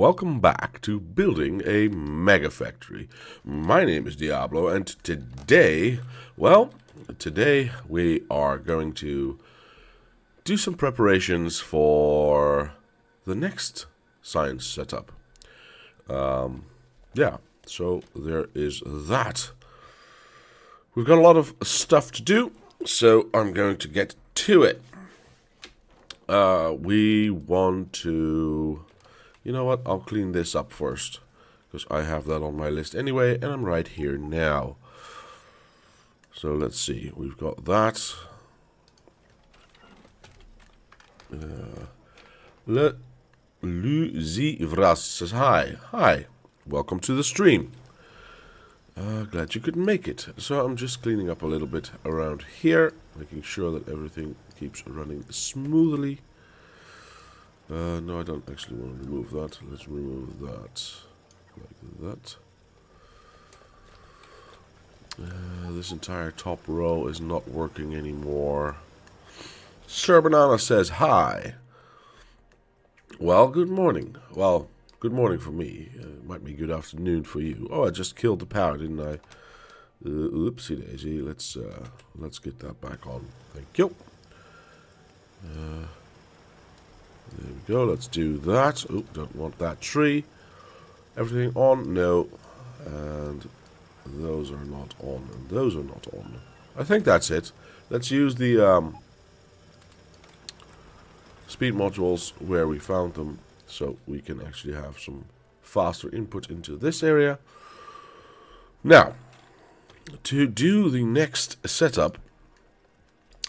welcome back to building a mega factory. My name is Diablo, and today we are going to do some preparations for the next science setup. Yeah, so there is that. We've got a lot of stuff to do, so I'm going to get to it. We want to... You know what? I'll clean this up first, because I have that on my list anyway, and I'm right here now. So let's see. We've got that. Le Luzivras says hi. Hi. Welcome to the stream. Glad you could make it. So I'm just cleaning up a little bit around here, making sure that everything keeps running smoothly. No, I don't actually want to remove that. Let's remove that. Like that. This entire top row is not working anymore. Sir Banana says hi. Well, good morning. Well, good morning for me. It might be good afternoon for you. Oh, I just killed the power, didn't I? Oopsie daisy. Let's get that back on. Thank you. There we go, let's do that. Oh, don't want that tree. Everything on? No. And those are not on, and those are not on. I think that's it. Let's use the speed modules where we found them, so we can actually have some faster input into this area. Now, to do the next setup,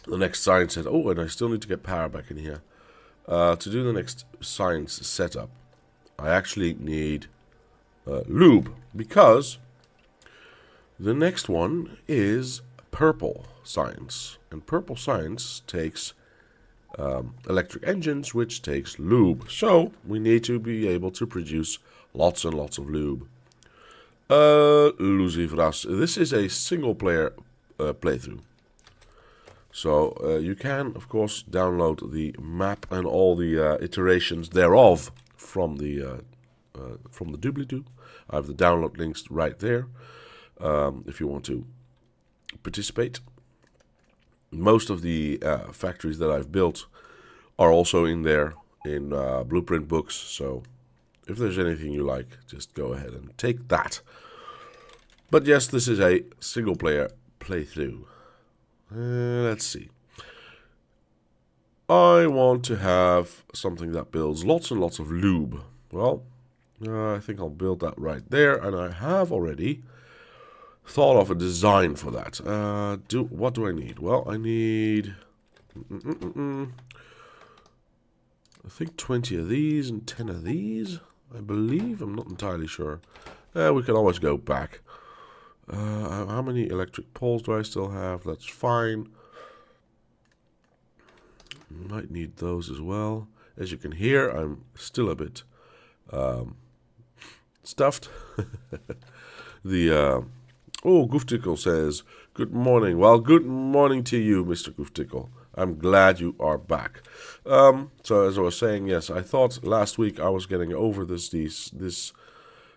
the next science set. Oh, and I still need to get power back in here. To do the next science setup, I actually need lube, because the next one is purple science, and purple science takes electric engines, which takes lube. So we need to be able to produce lots and lots of lube. Lucifras, this is a single player playthrough. So you can, of course, download the map and all the iterations thereof from the doobly-doo. I have the download links right there if you want to participate. Most of the factories that I've built are also in there in blueprint books. So if there's anything you like, just go ahead and take that. But yes, this is a single-player playthrough. Let's see. I want to have something that builds lots and lots of lube. Well, I think I'll build that right there, and I have already thought of a design for that. What do I need? Well, I need I think 20 of these and 10 of these, I believe. I'm not entirely sure. We can always go back. How many electric poles do I still have? That's fine. Might need those as well. As you can hear, I'm still a bit stuffed. Oh, Gooftickle says, good morning. Well, good morning to you, Mr. Gooftickle. I'm glad you are back. So as I was saying, yes, I thought last week I was getting over this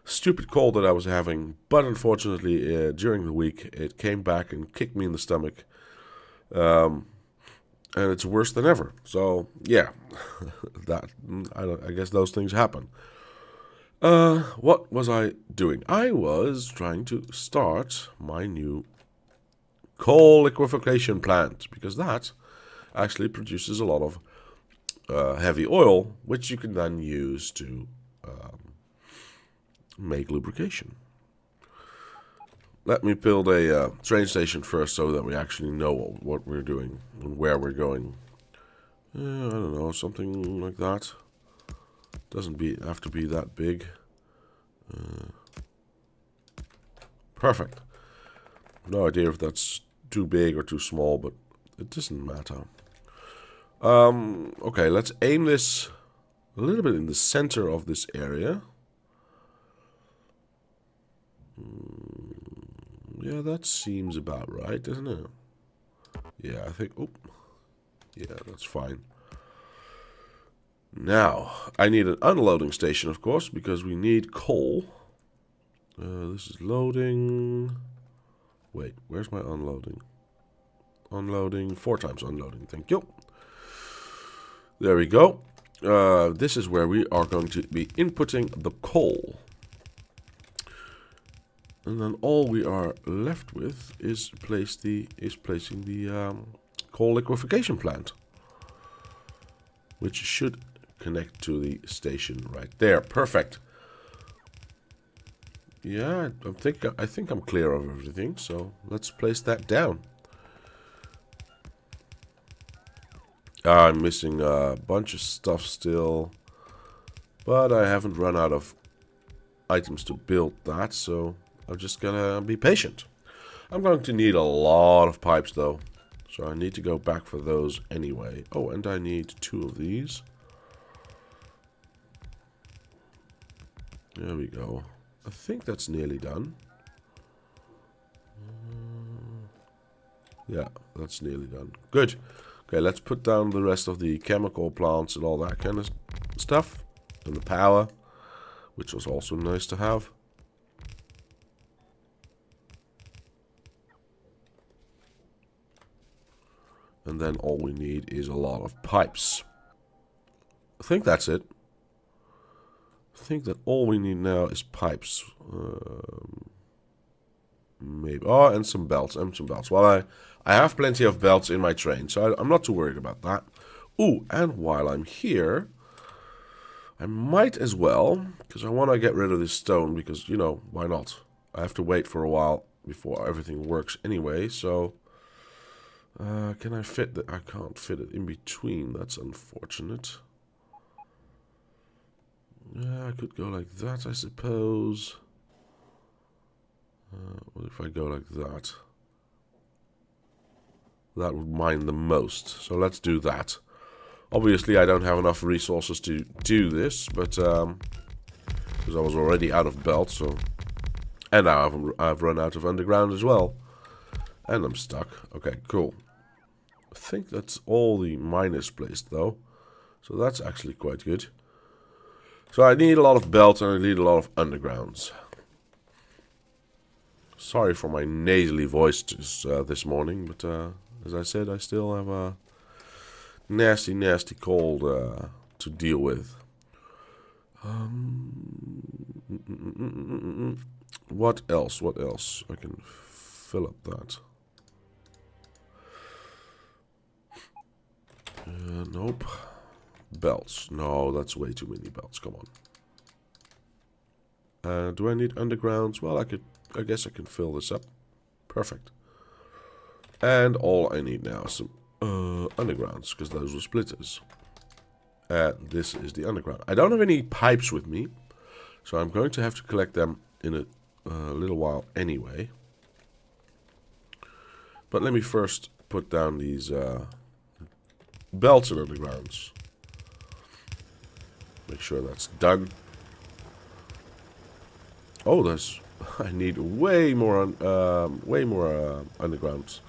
stupid cold that I was having, but unfortunately during the week it came back and kicked me in the stomach, and it's worse than ever. So yeah, I guess those things happen. What was I doing? I was trying to start my new coal liquefaction plant, because that actually produces a lot of heavy oil, which you can then use to make lubrication. Let me build a train station first, so that we actually know what we're doing and where we're going. I don't know, something like that. Doesn't have to be that big. Perfect. No idea if that's too big or too small, but it doesn't matter. Okay, let's aim this a little bit in the center of this area. Yeah, that seems about right, doesn't it? Yeah, I think... Oh, yeah, that's fine. Now, I need an unloading station, of course, because we need coal. This is loading. Wait, where's my unloading? Unloading, 4 times unloading, thank you. There we go. This is where we are going to be inputting the coal. And then all we are left with is placing the coal liquefaction plant, which should connect to the station right there. Perfect. Yeah, I think I'm clear of everything, so let's place that down. I'm missing a bunch of stuff still, but I haven't run out of items to build that, so I'm just gonna be patient. I'm going to need a lot of pipes though, so I need to go back for those anyway. Oh, and I need 2 of these. There we go. I think that's nearly done. Yeah, that's nearly done. Good. Okay, let's put down the rest of the chemical plants and all that kind of stuff. And the power, which was also nice to have. And then all we need is a lot of pipes. I think that's it. I think that all we need now is pipes. Maybe. Oh, and some belts. Well, I have plenty of belts in my train, so I'm not too worried about that. Ooh, and while I'm here, I might as well, because I want to get rid of this stone, because, you know, why not? I have to wait for a while before everything works anyway, so... can I fit that? I can't fit it in between. That's unfortunate. Yeah, I could go like that, I suppose. What if I go like that? That would mine the most. So let's do that. Obviously, I don't have enough resources to do this, but because I was already out of belt, so and now I've run out of underground as well, and I'm stuck. Okay, cool. I think that's all the miners placed though, so that's actually quite good. So I need a lot of belts and I need a lot of undergrounds. Sorry for my nasally voice this morning, but as I said, I still have a nasty, nasty cold to deal with. What else? What else? I can fill up that. Nope. Belts. No, that's way too many belts. Come on. Do I need undergrounds? Well, I guess I can fill this up. Perfect. And all I need now is some undergrounds, because those were splitters. This is the underground. I don't have any pipes with me, so I'm going to have to collect them in a little while anyway. But let me first put down these belts and undergrounds. Make sure that's done. Oh, there's... I need way more undergrounds.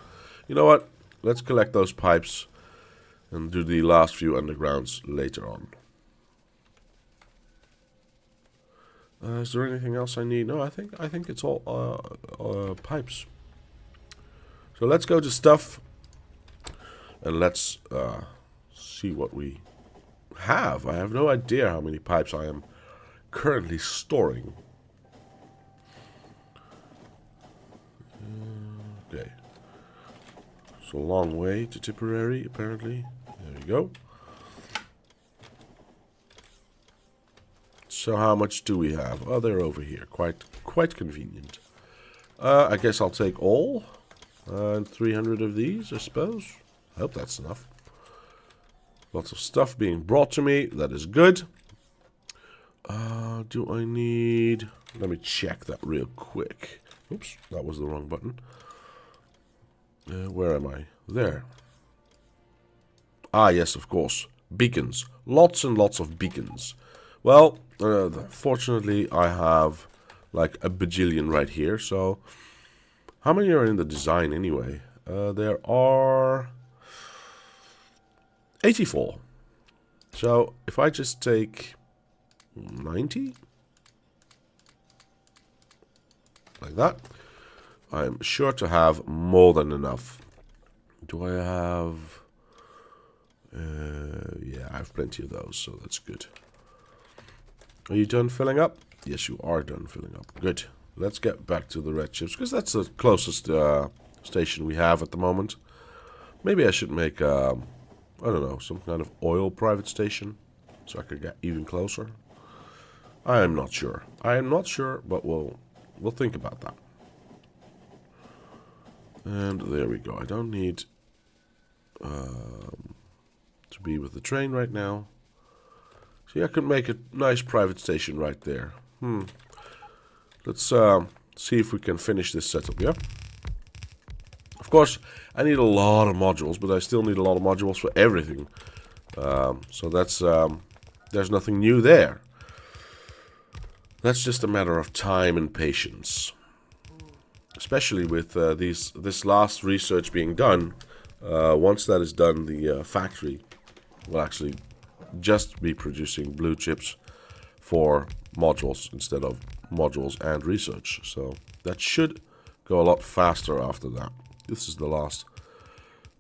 You know what? Let's collect those pipes and do the last few undergrounds later on. Is there anything else I need? No, I think it's all pipes. So let's go to stuff and let's see what we have. I have no idea how many pipes I am currently storing. Okay. It's a long way to Tipperary, apparently. There we go. So how much do we have? Oh, they're over here. Quite convenient. I guess I'll take all. 300 of these, I suppose. I hope that's enough. Lots of stuff being brought to me. That is good. Do I need... Let me check that real quick. Oops, that was the wrong button. Where am I? There. Ah, yes, of course. Beacons. Lots and lots of beacons. Well, fortunately, I have like a bajillion right here. So, how many are in the design anyway? There are 84. So if I just take 90, like that, I'm sure to have more than enough. Do I have... yeah, I have plenty of those, so that's good. Are you done filling up? Yes, you are done filling up. Good. Let's get back to the red chips, because that's the closest station we have at the moment. Maybe I should make, I don't know, some kind of oil private station, so I could get even closer. I am not sure. I am not sure, but we'll think about that. And there we go. I don't need to be with the train right now. See, I could make a nice private station right there. Let's see if we can finish this setup, yeah? Of course, I need a lot of modules, but I still need a lot of modules for everything. So that's there's nothing new there. That's just a matter of time and patience. Especially with this last research being done. Once that is done, the factory will actually just be producing blue chips for modules instead of modules and research. So that should go a lot faster after that. This is the last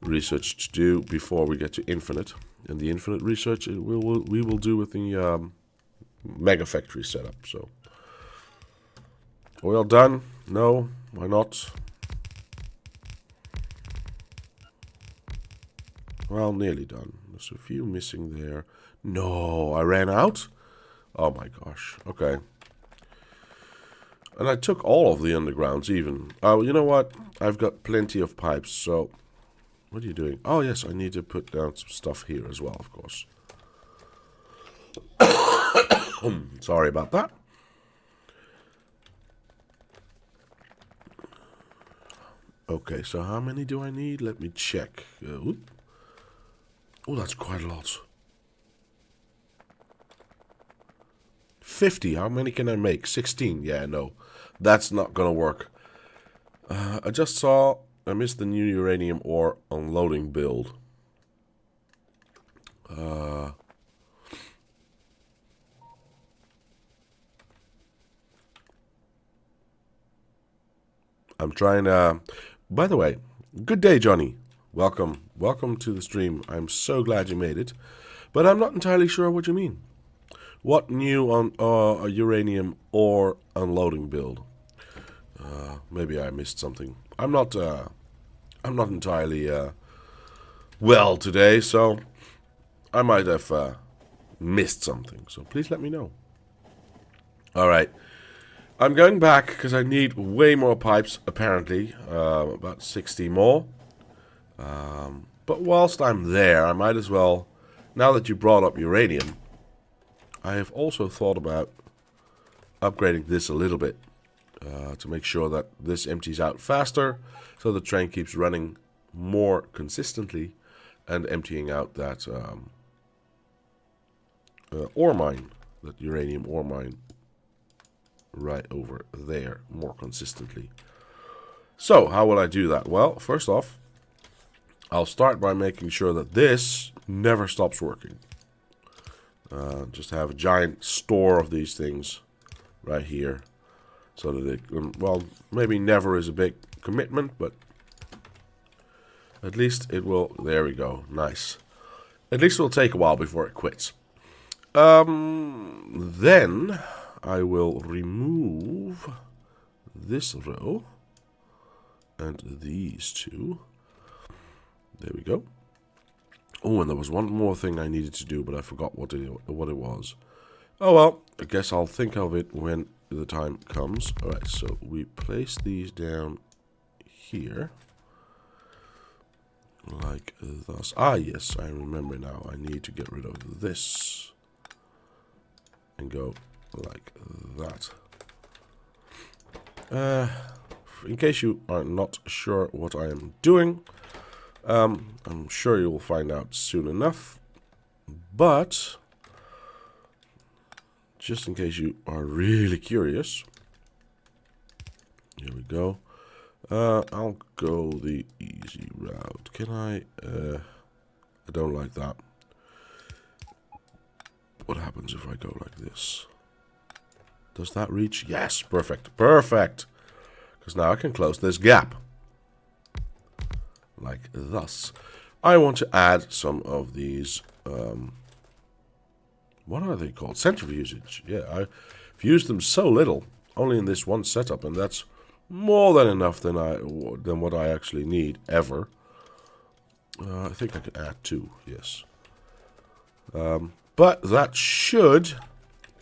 research to do before we get to infinite. And the infinite research we will do with the mega factory setup. So oil done? No, why not? Well, nearly done. There's a few missing there. No, I ran out? Oh my gosh. Okay. And I took all of the undergrounds even. Oh, you know what? I've got plenty of pipes, so... What are you doing? Oh, yes, I need to put down some stuff here as well, of course. Sorry about that. Okay, so how many do I need? Let me check. Oh, that's quite a lot. 50. How many can I make? 16. Yeah, no. That's not gonna work. I just saw... I missed the new uranium ore unloading build. I'm trying to... By the way, good day, Johnny. Welcome. Welcome to the stream. I'm so glad you made it. But I'm not entirely sure what you mean. What new on uranium ore unloading build? Maybe I missed something. I'm not entirely well today, so I might have missed something. So please let me know. All right, I'm going back because I need way more pipes. Apparently, about 60 more. But whilst I'm there, I might as well. Now that you brought up uranium, I have also thought about upgrading this a little bit. To make sure that this empties out faster, so the train keeps running more consistently and emptying out that ore mine, that uranium ore mine right over there more consistently. So how will I do that? Well, first off, I'll start by making sure that this never stops working. Just have a giant store of these things right here. So that it, well, maybe never is a big commitment, but at least it will, there we go, nice. At least it will take a while before it quits. Then I will remove this row and these two. There we go. Oh, and there was one more thing I needed to do, but I forgot what it was. Oh well, I guess I'll think of it when the time comes. Alright, so we place these down here. Like thus. Ah, yes, I remember now. I need to get rid of this. And go like that. In case you are not sure what I am doing, I'm sure you will find out soon enough. But... just in case you are really curious, here we go. I'll go the easy route. Can I don't like that. What happens if I go like this? Does that reach? Yes, perfect. Perfect. Because now I can close this gap. Like thus. I want to add some of these, what are they called? Centrifuges. Yeah, I've used them so little, only in this one setup, and that's more than enough than what I actually need ever. I think I can add 2, yes. But that should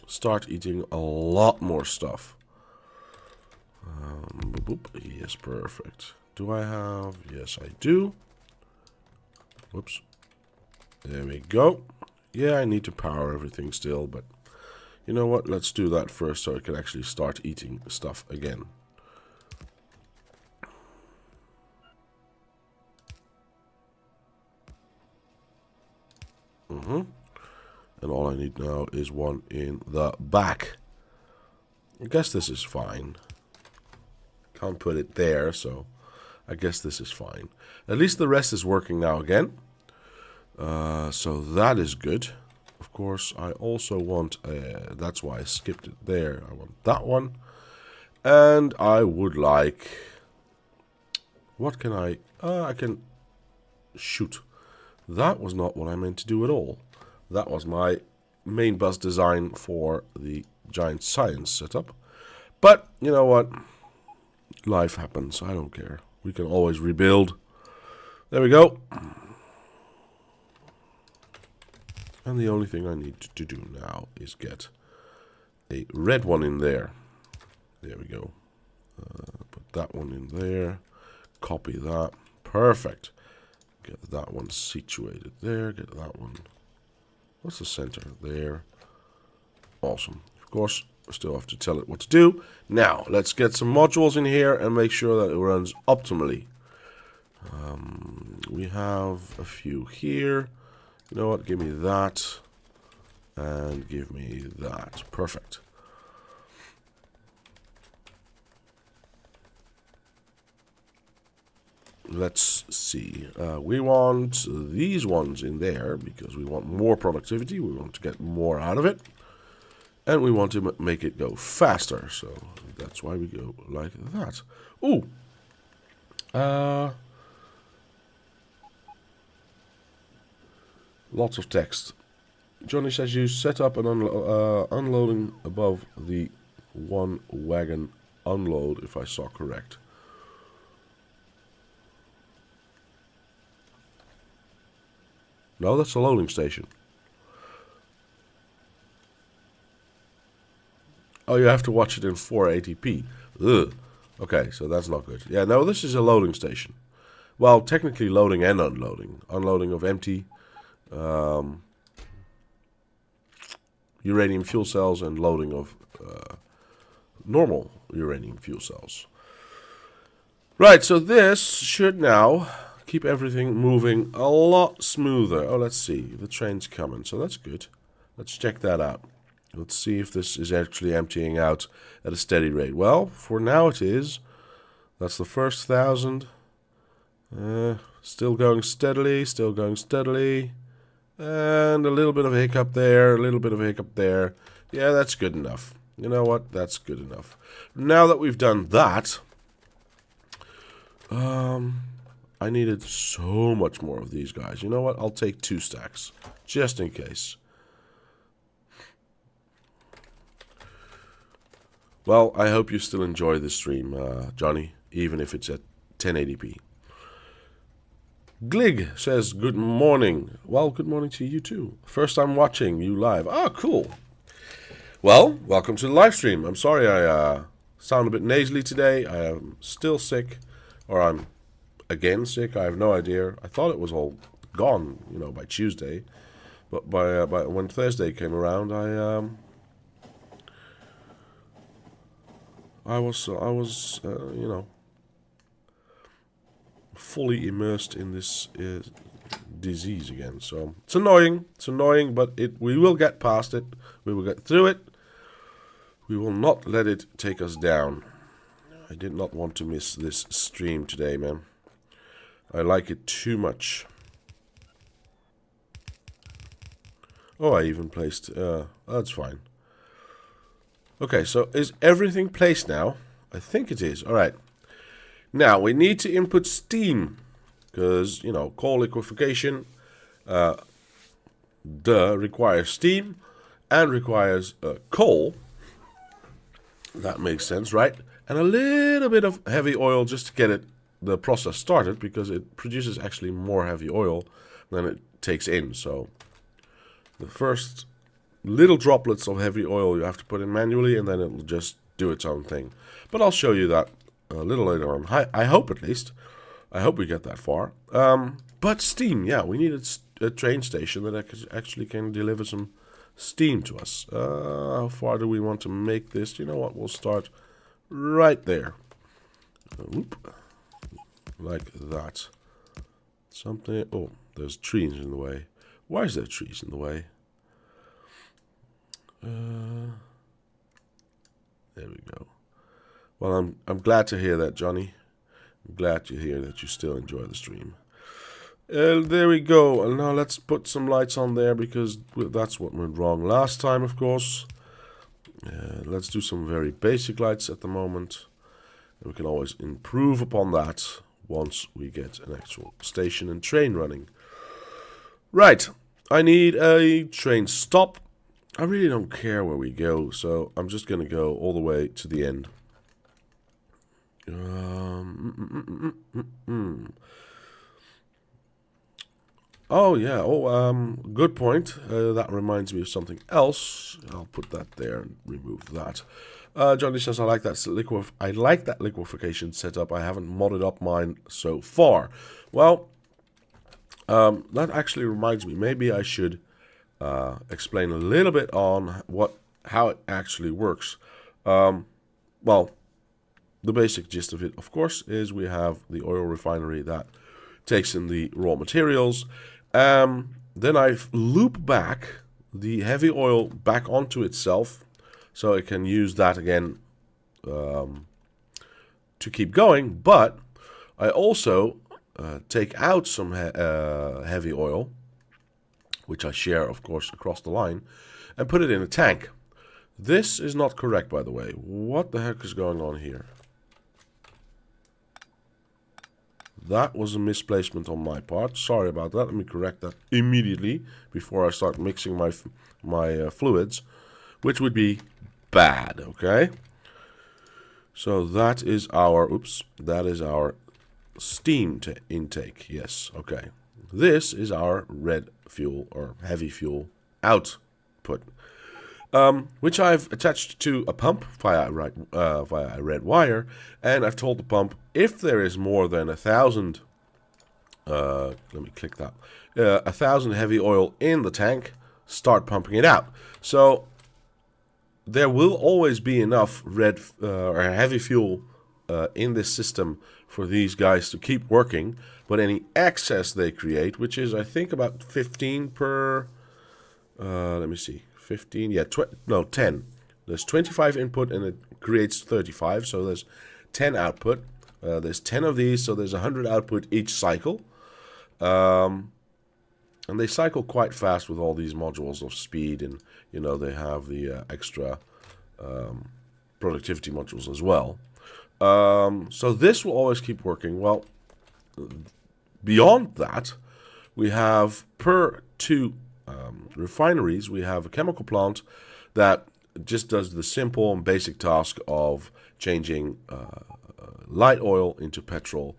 start eating a lot more stuff. Boop. Yes, perfect. Do I have? Yes, I do. Whoops. There we go. Yeah, I need to power everything still, but you know what? Let's do that first so I can actually start eating stuff again. And all I need now is one in the back. I guess this is fine. Can't put it there, so I guess this is fine. At least the rest is working now again. So that is good. Of course, I also want, that's why I skipped it there. I want that one. And I would like, what can I can shoot. That was not what I meant to do at all. That was my main bus design for the giant science setup. But, you know what? Life happens. I don't care. We can always rebuild. There we go. And the only thing I need to do now is get a red one in there. There we go. Put that one in there. Copy that. Perfect. Get that one situated there. Get that one. What's the center? There. Awesome. Of course, I still have to tell it what to do. Now, let's get some modules in here and make sure that it runs optimally. We have a few here. You know what? Give me that. And give me that. Perfect. Let's see. We want these ones in there because we want more productivity. We want to get more out of it. And we want to make it go faster. So that's why we go like that. Ooh. Lots of text. Johnny says you set up an unloading above the one wagon unload, if I saw correct. No, that's a loading station. Oh, you have to watch it in 480p. Ugh. Okay, so that's not good. Yeah, no, this is a loading station. Well, technically loading and unloading. Unloading of empty uranium fuel cells and loading of normal uranium fuel cells. Right, so this should now keep everything moving a lot smoother. Oh, let's see. The train's coming, so that's good. Let's check that out. Let's see if this is actually emptying out at a steady rate. Well, for now it is. That's the first 1,000. Still going steadily, still going steadily. And a little bit of a hiccup there, a little bit of a hiccup there. Yeah, that's good enough. You know what? That's good enough. Now that we've done that, I needed so much more of these guys. You know what? I'll take 2 stacks, just in case. Well, I hope you still enjoy this stream, Johnny, even if it's at 1080p. Glig says, good morning. Well, good morning to you too. First time watching you live. Ah, cool. Well, welcome to the live stream. I'm sorry I sound a bit nasally today. I am still sick, or I'm again sick. I have no idea. I thought it was all gone, you know, by Tuesday. But by when Thursday came around, I was you know, fully immersed in this disease again. So it's annoying, but we will get past it. We will get through it. We will not let it take us down. I did not want to miss this stream today, man. I like it too much. Oh, I even placed... that's fine. Okay, so is everything placed now? I think it is. Alright. Now, we need to input steam. Because, you know, coal liquefaction requires steam and requires coal. That makes sense, right? And a little bit of heavy oil just to get the process started, because it produces actually more heavy oil than it takes in. So the first little droplets of heavy oil you have to put in manually, and then it'll just do its own thing. But I'll show you that a little later on. I hope, at least. I hope we get that far. But steam, yeah, we need a train station that actually can deliver some steam to us. How far do we want to make this? You know what? We'll start right there. Oop. Like that. Something. Oh, there's trees in the way. Why is there trees in the way? There we go. Well, I'm glad to hear that, Johnny. I'm glad to hear that you still enjoy the stream. There we go. And now let's put some lights on there, because that's what went wrong last time, of course. Let's do some very basic lights at the moment. And we can always improve upon that once we get an actual station and train running. Right. I need a train stop. I really don't care where we go, so I'm just going to go all the way to the end. Oh, yeah. Oh, good point. That reminds me of something else. I'll put that there and remove that. Johnny says, I like that liquefaction setup. I haven't modded up mine so far. Well, that actually reminds me. Maybe I should explain a little bit on how it actually works. Well, the basic gist of it, of course, is we have the oil refinery that takes in the raw materials. Then I loop back the heavy oil back onto itself, so it can use that again to keep going. But I also take out some heavy oil, which I share, of course, across the line, and put it in a tank. This is not correct, by the way. What the heck is going on here? That was a misplacement on my part. Sorry about that. Let me correct that immediately before I start mixing my fluids, which would be bad, okay? So that is our, that is our steam intake. Yes, okay. This is our red fuel or heavy fuel output, which I've attached to a pump via a red wire, and I've told the pump if there is more than 1,000, let me click that, 1,000 heavy oil in the tank, start pumping it out. So there will always be enough red or heavy fuel in this system for these guys to keep working, but any excess they create, which is I think about 15 per, let me see, 15, yeah, 10. There's 25 input and it creates 35, so there's 10 output. There's 10 of these, so there's 100 output each cycle. And they cycle quite fast with all these modules of speed, and you know they have the extra productivity modules as well. So this will always keep working. Well, beyond that, we have per two refineries, we have a chemical plant that just does the simple and basic task of changing light oil into petrol.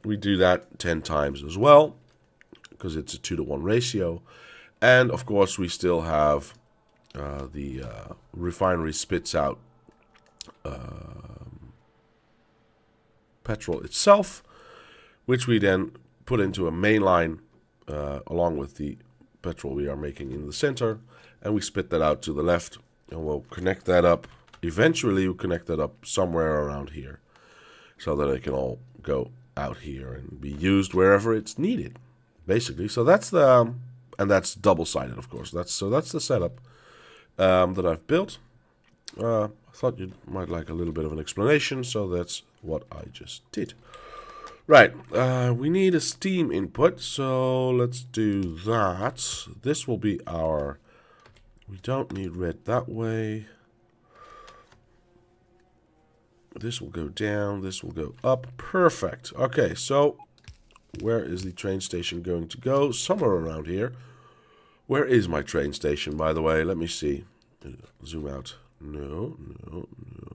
We do that 10 times as well, because it's a 2-to-1 ratio. And of course we still have the refinery spits out petrol itself, which we then put into a main line along with the petrol we are making in the center, and we spit that out to the left, and we'll connect that up. Eventually we'll connect that up somewhere around here so that it can all go out here and be used wherever it's needed, basically. So that's the and that's double-sided, of course. That's the setup that I've built. I thought you might like a little bit of an explanation, so that's what I just did. Right, we need a steam input, so let's do that. This will be our... We don't need red that way. This will go down, this will go up. Perfect. Okay, so where is the train station going to go? Somewhere around here. Where is my train station, by the way? Let me see. Zoom out. No, no,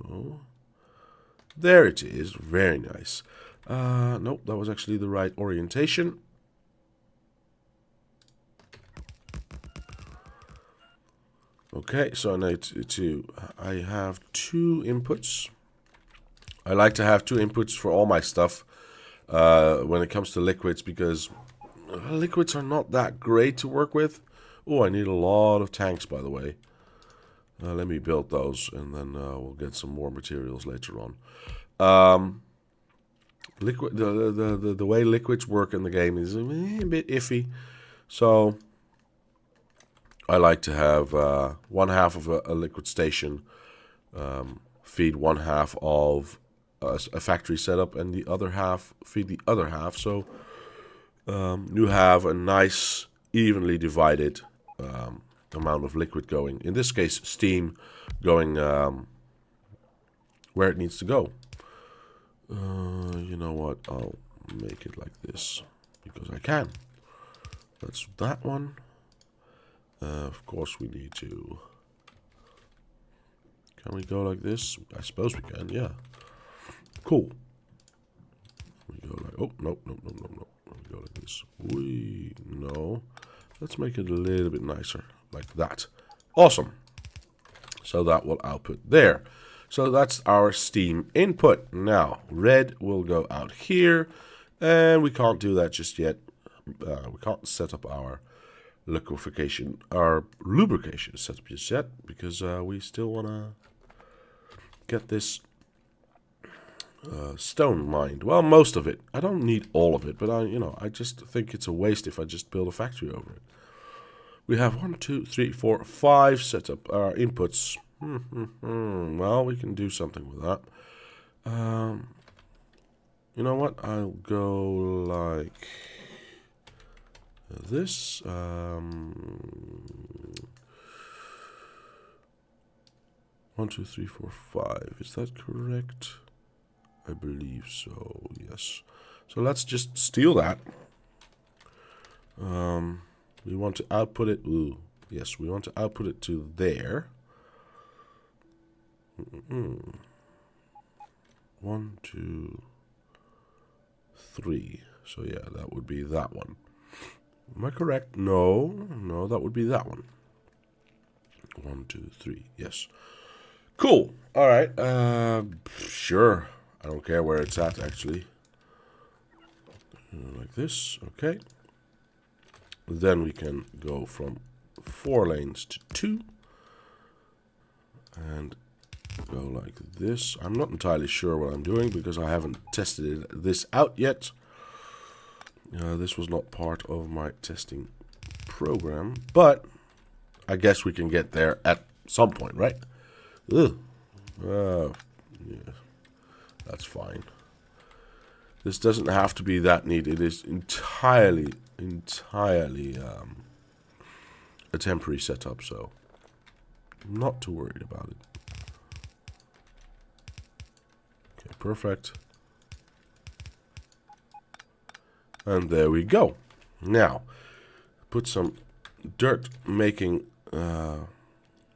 no. There it is. Very nice. Nope, that was actually the right orientation. Okay, so I need to I have 2 inputs. I like to have 2 inputs for all my stuff when it comes to liquids, because liquids are not that great to work with. Oh, I need a lot of tanks, by the way. Let me build those, and then we'll get some more materials later on. Liquid, the way liquids work in the game is a bit iffy, so I like to have one half of a liquid station feed one half of a factory setup, and the other half feed the other half. So you have a nice, evenly divided amount of liquid going. In this case, steam going where it needs to go. You know what? I'll make it like this because I can. That's that one. Of course, we need to. Can we go like this? I suppose we can. Yeah. Cool. We go like. Oh no no no no no. We go like this. No. Let's make it a little bit nicer, like that. Awesome. So that will output there. So that's our steam input. Now, red will go out here, and we can't do that just yet. We can't set up our liquefaction, our lubrication setup just yet, because we still want to get this stone mined. Well, most of it. I don't need all of it, but I just think it's a waste if I just build a factory over it. We have 1, 2, 3, 4, 5 setup inputs. Well, we can do something with that. You know what? I'll go like this. 1, 2, 3, 4, 5. Is that correct? I believe so. Yes. So let's just steal that. We want to output it. Ooh, yes, we want to output it to there. 1, 2, 3. So yeah, that would be that one. Am I correct? No, no, that would be that one. 1, 2, 3. Yes. Cool. All right. Sure. I don't care where it's at, actually. Like this. Okay. Then we can go from 4 lanes to 2. And go like this. I'm not entirely sure what I'm doing because I haven't tested this out yet. This was not part of my testing program. But I guess we can get there at some point, right? Ugh. Yeah. That's fine. This doesn't have to be that neat. It is entirely a temporary setup, so I'm not too worried about it. Okay, perfect. And there we go. Now, put some dirt making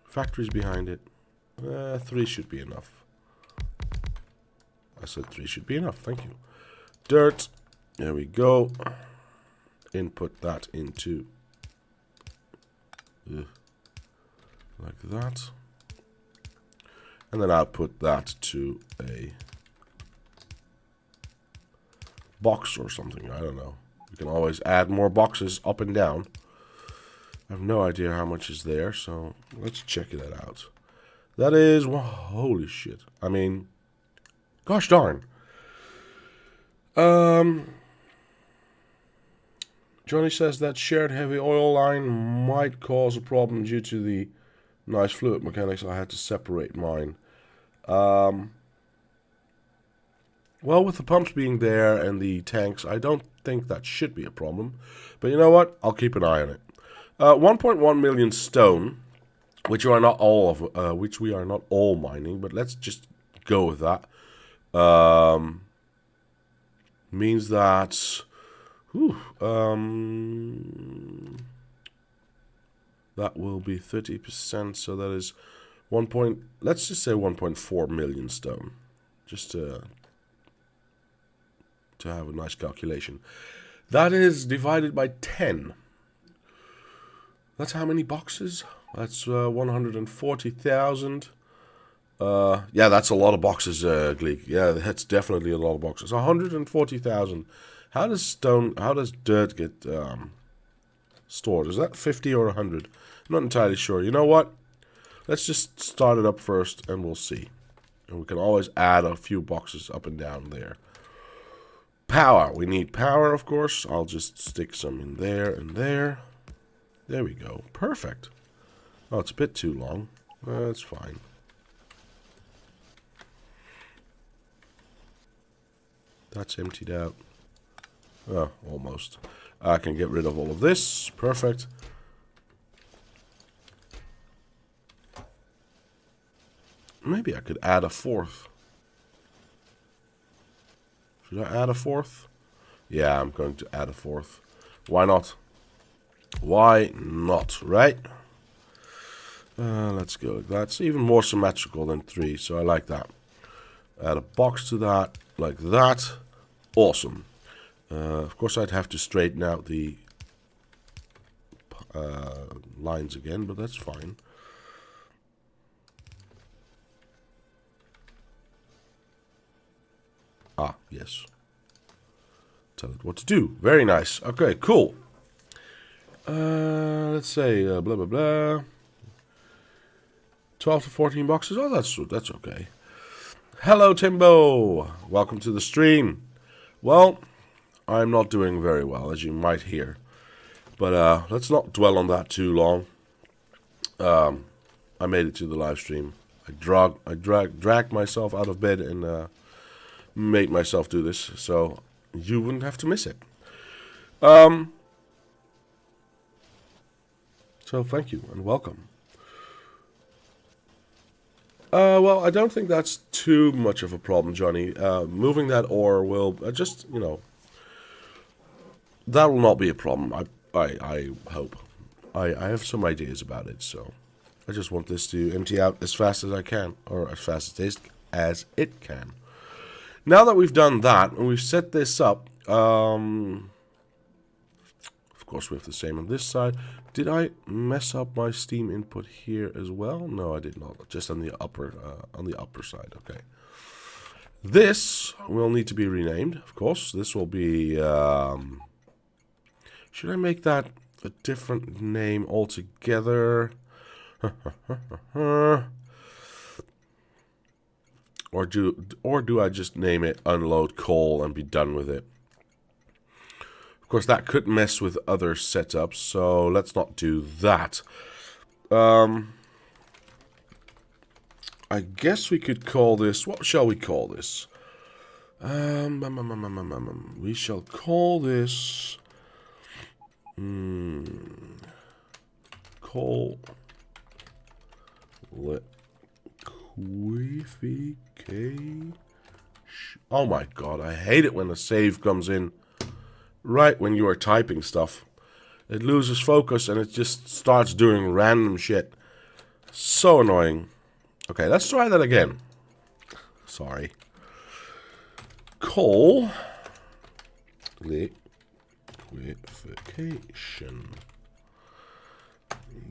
factories behind it. 3 should be enough. I said 3 should be enough. Thank you. Dirt. There we go. Input that into like that. And then I'll put that to a box or something. I don't know. You can always add more boxes up and down. I have no idea how much is there, so let's check that out. That is, well, holy shit. I mean, gosh darn. Johnny says that shared heavy oil line might cause a problem due to the nice fluid mechanics. I had to separate mine. Well, with the pumps being there and the tanks, I don't think that should be a problem. But you know what? I'll keep an eye on it. 1.1 million stone, which we are not all mining, but let's just go with that. Means that, that will be 30%. So that is let's just say 1.4 million stone, just to have a nice calculation. That is divided by 10. That's how many boxes? That's 140,000. Yeah, that's a lot of boxes, Gleek. Yeah, that's definitely a lot of boxes. 140,000. How does dirt get stored? Is that 50 or 100? I'm not entirely sure. You know what? Let's just start it up first, and we'll see. And we can always add a few boxes up and down there. Power. We need power, of course. I'll just stick some in there and there. There we go. Perfect. Oh, it's a bit too long. That's fine. That's emptied out. Oh, almost. I can get rid of all of this. Perfect. Maybe I could add a fourth. Should I add a fourth? Yeah, I'm going to add a fourth. Why not? Why not, right? Let's go. That's even more symmetrical than 3, so I like that. Add a box to that, like that. Awesome. Of course, I'd have to straighten out the lines again, but that's fine. Ah, yes. Tell it what to do. Very nice. Okay, cool. Let's say blah blah blah. 12 to 14 boxes. Oh, that's okay. Hello, Timbo. Welcome to the stream. Well, I'm not doing very well, as you might hear. But let's not dwell on that too long. I made it to the live stream. I dragged myself out of bed and made myself do this, so you wouldn't have to miss it. So thank you and welcome. Well, I don't think that's too much of a problem, Johnny. Moving that ore will just, that will not be a problem. I hope. I have some ideas about it, so I just want this to empty out as fast as I can, or as fast as it can. Now that we've done that, and we've set this up, of course we have the same on this side. Did I mess up my Steam input here as well? No, I did not. Just on the upper side. Okay. This will need to be renamed, of course. This will be. Should I make that a different name altogether? Or do I just name it Unload Coal and be done with it? Of course, that could mess with other setups, so let's not do that. I guess we could call this... What shall we call this? We shall call this... Coal... Liquefaction. Oh my god, I hate it when a save comes in right when you are typing stuff. It loses focus and it just starts doing random shit. So annoying. Okay, let's try that again. Sorry. Coal liquefaction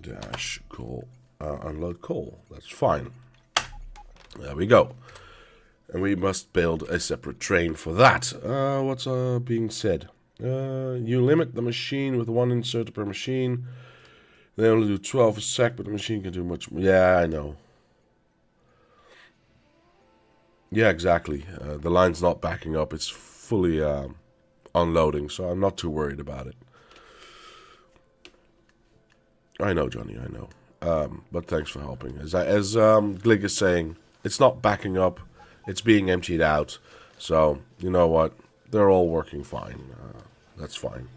dash coal unload coal. That's fine. There we go. And we must build a separate train for that. What's being said? You limit the machine with one inserter per machine. They only do 12 a sec, but the machine can do much more. Yeah, I know. Yeah, exactly. The line's not backing up. It's fully unloading, so I'm not too worried about it. I know, Johnny, I know. But thanks for helping. As Glig is saying, it's not backing up. It's being emptied out. So, you know what? They're all working fine. That's fine.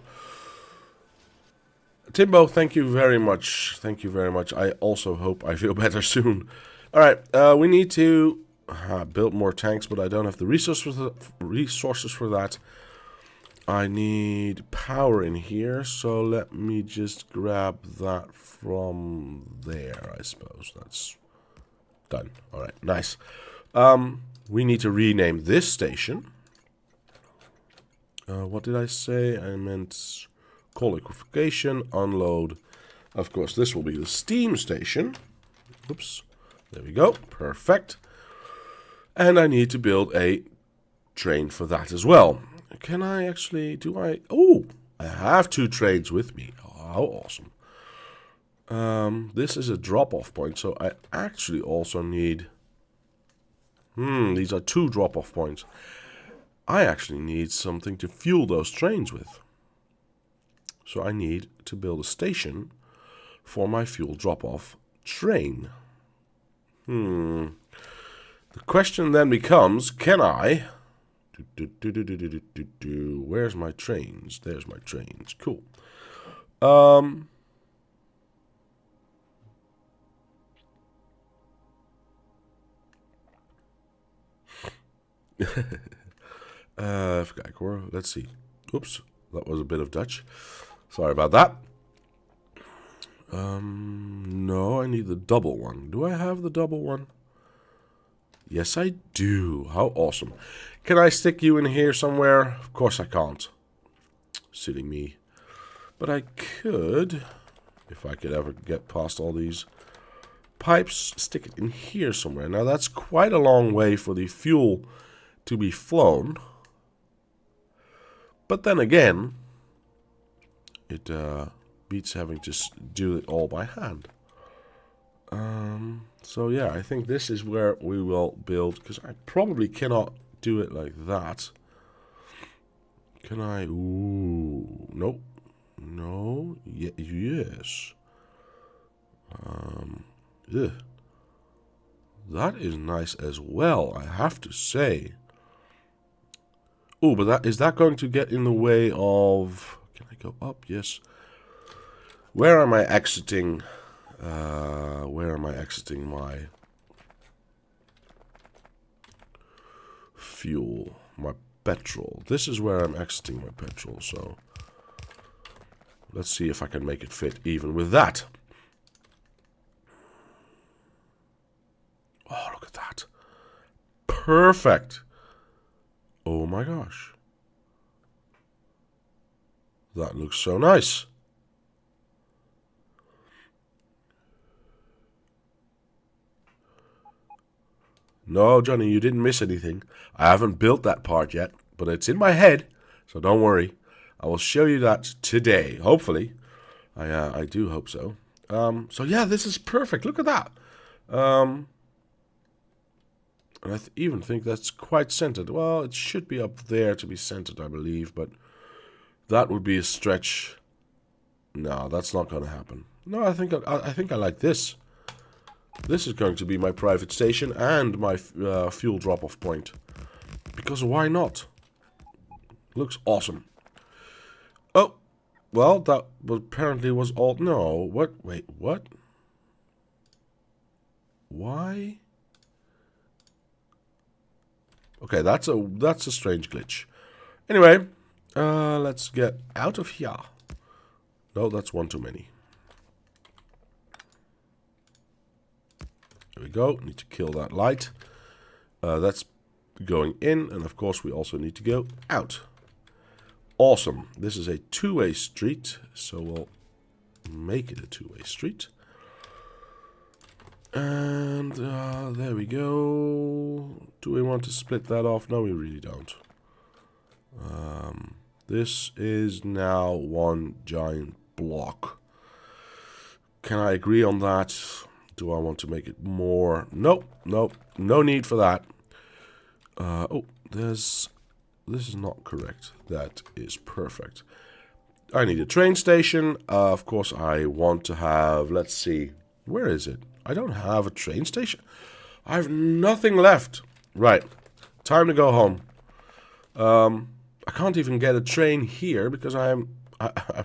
Timbo, thank you very much. Thank you very much. I also hope I feel better soon. All right, we need to build more tanks, but I don't have the resources for that. I need power in here, so let me just grab that from there, I suppose. That's done. All right, nice. We need to rename this station. What did I say? I meant coal liquefaction, unload. Of course, this will be the steam station. Oops. There we go. Perfect. And I need to build a train for that as well. Can I actually... Oh! I have 2 trains with me. Oh, how awesome. This is a drop-off point, so I actually also need... these are 2 drop-off points. I actually need something to fuel those trains with. So I need to build a station for my fuel drop-off train. The question then becomes, can I... Where's my trains? There's my trains. Cool. Let's see. Oops, that was a bit of Dutch. Sorry about that. No, I need the double one. Do I have the double one? Yes, I do. How awesome. Can I stick you in here somewhere? Of course I can't. Silly me. But I could, if I could ever get past all these pipes, stick it in here somewhere. Now that's quite a long way for the fuel to be flown. But then again, it beats having to do it all by hand. So yeah, I think this is where we will build, because I probably cannot do it like that. Can I? Ooh, nope. No. Yes. Ugh. That is nice as well, I have to say. Oh, but is that going to get in the way of... Can I go up? Yes. Where am I exiting? Where am I exiting my fuel? My petrol. This is where I'm exiting my petrol, so... Let's see if I can make it fit even with that. Oh, look at that. Perfect. Oh my gosh. That looks so nice. No, Johnny, you didn't miss anything. I haven't built that part yet, but it's in my head, so don't worry. I will show you that today, hopefully. I do hope so. So yeah, this is perfect. Look at that. And I even think that's quite centered. Well, it should be up there to be centered, I believe, but that would be a stretch. No, that's not going to happen. No, I think I like this. This is going to be my private station and my fuel drop-off point. Because why not? Looks awesome. Oh, well, that apparently was all... No, what? Wait, what? Why? Okay, that's a strange glitch. Anyway, let's get out of here. No, that's one too many. There we go. Need to kill that light. That's going in, and of course we also need to go out. Awesome. This is a two-way street, so we'll make it a two-way street. And there we go. Do we want to split that off? No, we really don't. This is now one giant block. Can I agree on that? Do I want to make it more? Nope, nope, no need for that. Oh, this is not correct. That is perfect. I need a train station. Of course, I want to have, let's see, where is it? I don't have a train station. I have nothing left. Right, time to go home. I can't even get a train here because I'm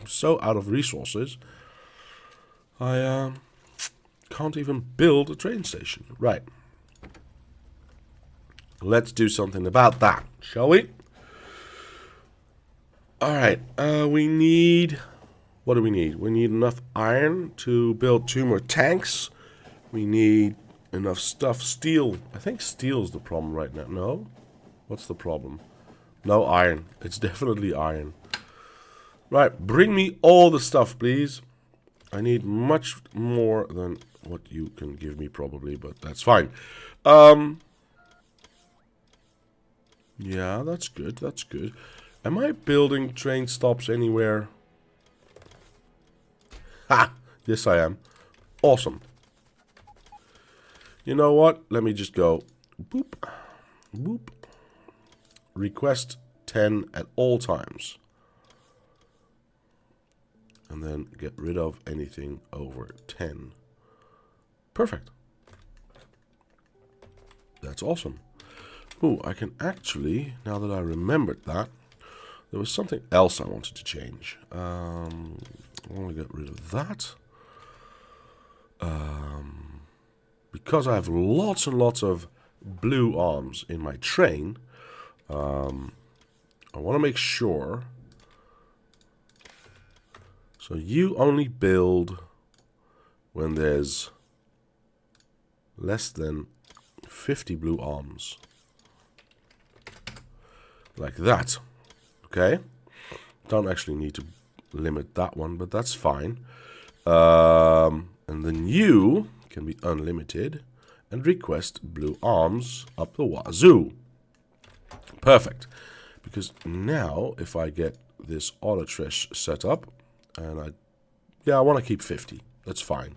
so out of resources. I can't even build a train station. Right. Let's do something about that, shall we? Alright, we need... What do we need? We need enough iron to build 2 more tanks. We need enough stuff. Steel. I think steel's the problem right now. No? What's the problem? No iron. It's definitely iron. Right, bring me all the stuff, please. I need much more than what you can give me, probably, but that's fine. Yeah, that's good, that's good. Am I building train stops anywhere? Ha! Yes, I am. Awesome. You know what? Let me just go. Boop. Boop. Request 10 at all times. And then get rid of anything over 10. Perfect. That's awesome. Ooh, I can actually, now that I remembered that, there was something else I wanted to change. I want to get rid of that. Because I have lots and lots of blue arms in my train, I want to make sure. So you only build when there's less than 50 blue arms. Like that. Okay? Don't actually need to limit that one, but that's fine. And then you can be unlimited and request blue arms up the wazoo. Perfect. Because now, if I get this auto trash set up, and I want to keep 50. That's fine.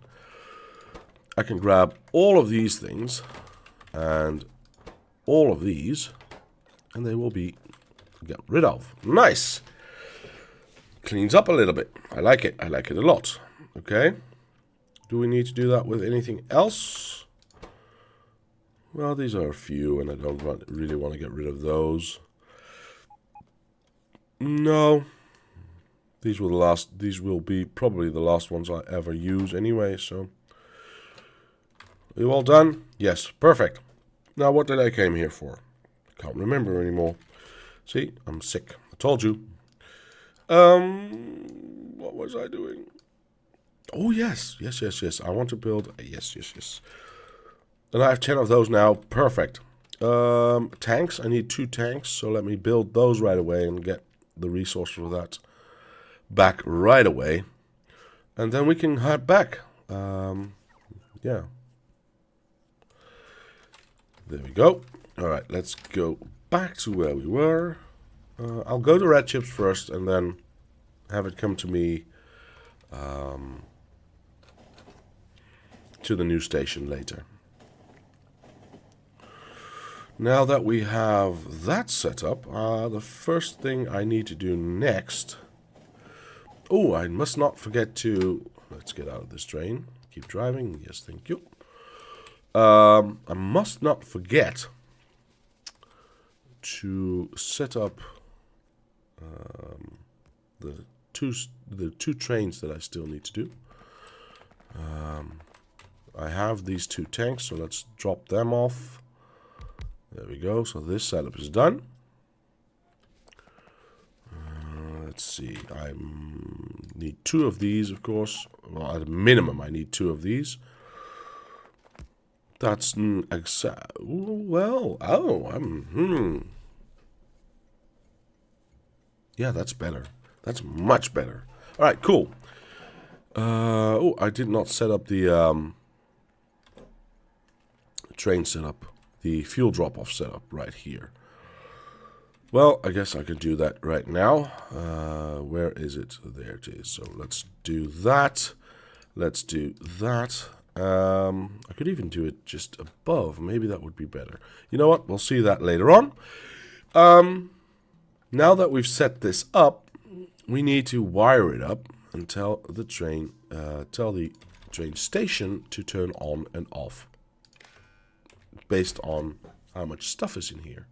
I can grab all of these things and all of these, and they will be get rid of. Nice. Cleans up a little bit. I like it. I like it a lot. Okay. Do we need to do that with anything else? Well, these are a few, and I don't really want to get rid of those. No. These will be probably the last ones I ever use anyway, so. Are you all done? Yes, perfect. Now, what did I came here for? I can't remember anymore. See, I'm sick. I told you. What was I doing? Oh, yes. I want to build... Yes. And I have 10 of those now. Perfect. Tanks. I need 2 tanks, so let me build those right away and get the resource for that back right away. And then we can head back. Yeah. There we go. Alright, let's go back to where we were. I'll go to red chips first and then have it come to me to the new station later. Now that we have that set up, the first thing I need to do next... Oh, I must not forget to... Let's get out of this train. Keep driving. Yes, thank you. I must not forget to set up the two trains that I still need to do. I have these 2 tanks, so let's drop them off. There we go. So this setup is done. Let's see. I need 2 of these, of course. Well, at a minimum, I need 2 of these. That's well. Oh, yeah, that's better. That's much better. All right, cool. Oh, I did not set up the train setup, the fuel drop-off setup right here. Well, I guess I can do that right now. Where is it? There it is. So let's do that. Let's do that. I could even do it just above. Maybe that would be better. You know what? We'll see that later on. Now that we've set this up, we need to wire it up and tell the train station to turn on and off based on how much stuff is in here.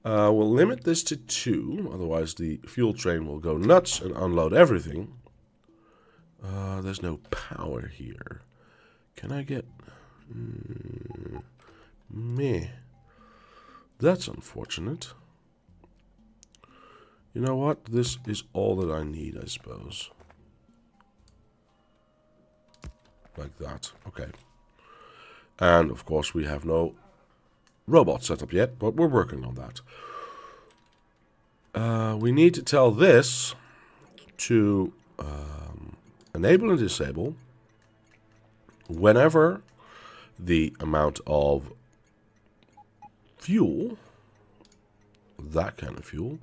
We'll limit this to 2, otherwise the fuel train will go nuts and unload everything. There's no power here. Can I get... meh. That's unfortunate. You know what? This is all that I need, I suppose. Like that. Okay. And, of course, we have no robot set up yet, but we're working on that. We need to tell this to enable and disable whenever the amount of fuel, that kind of fuel,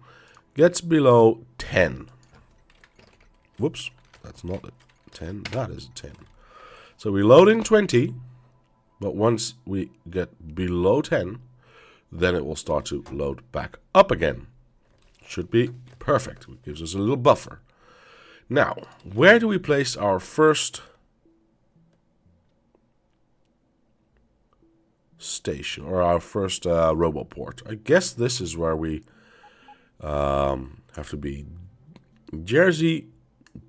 gets below 10. Whoops, that's not a 10, that is a 10. So we load in 20, but once we get below 10, then it will start to load back up again. Should be perfect. It gives us a little buffer. Now, where do we place our first station, or our first roboport? I guess this is where we have to be. Jerzy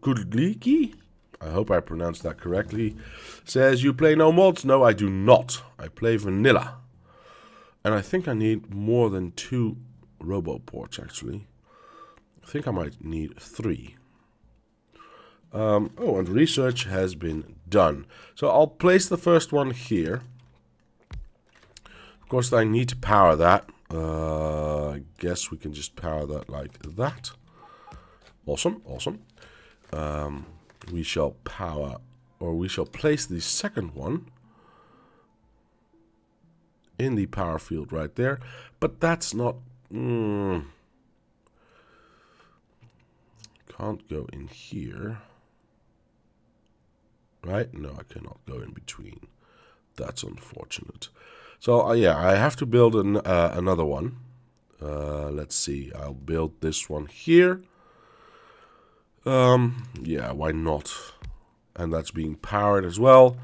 Gudliki, I hope I pronounced that correctly, says, you play no mods? No, I do not. I play vanilla. And I think I need more than 2 roboports, actually. I think I might need 3. Oh, and research has been done. So I'll place the first one here. Of course, I need to power that. I guess we can just power that like that. Awesome, awesome. We shall power, or we shall place the second one in the power field right there. But that's not... can't go in here. Right? No, I cannot go in between. That's unfortunate. So, yeah, I have to build another one. Let's see. I'll build this one here. Yeah, why not? And that's being powered as well.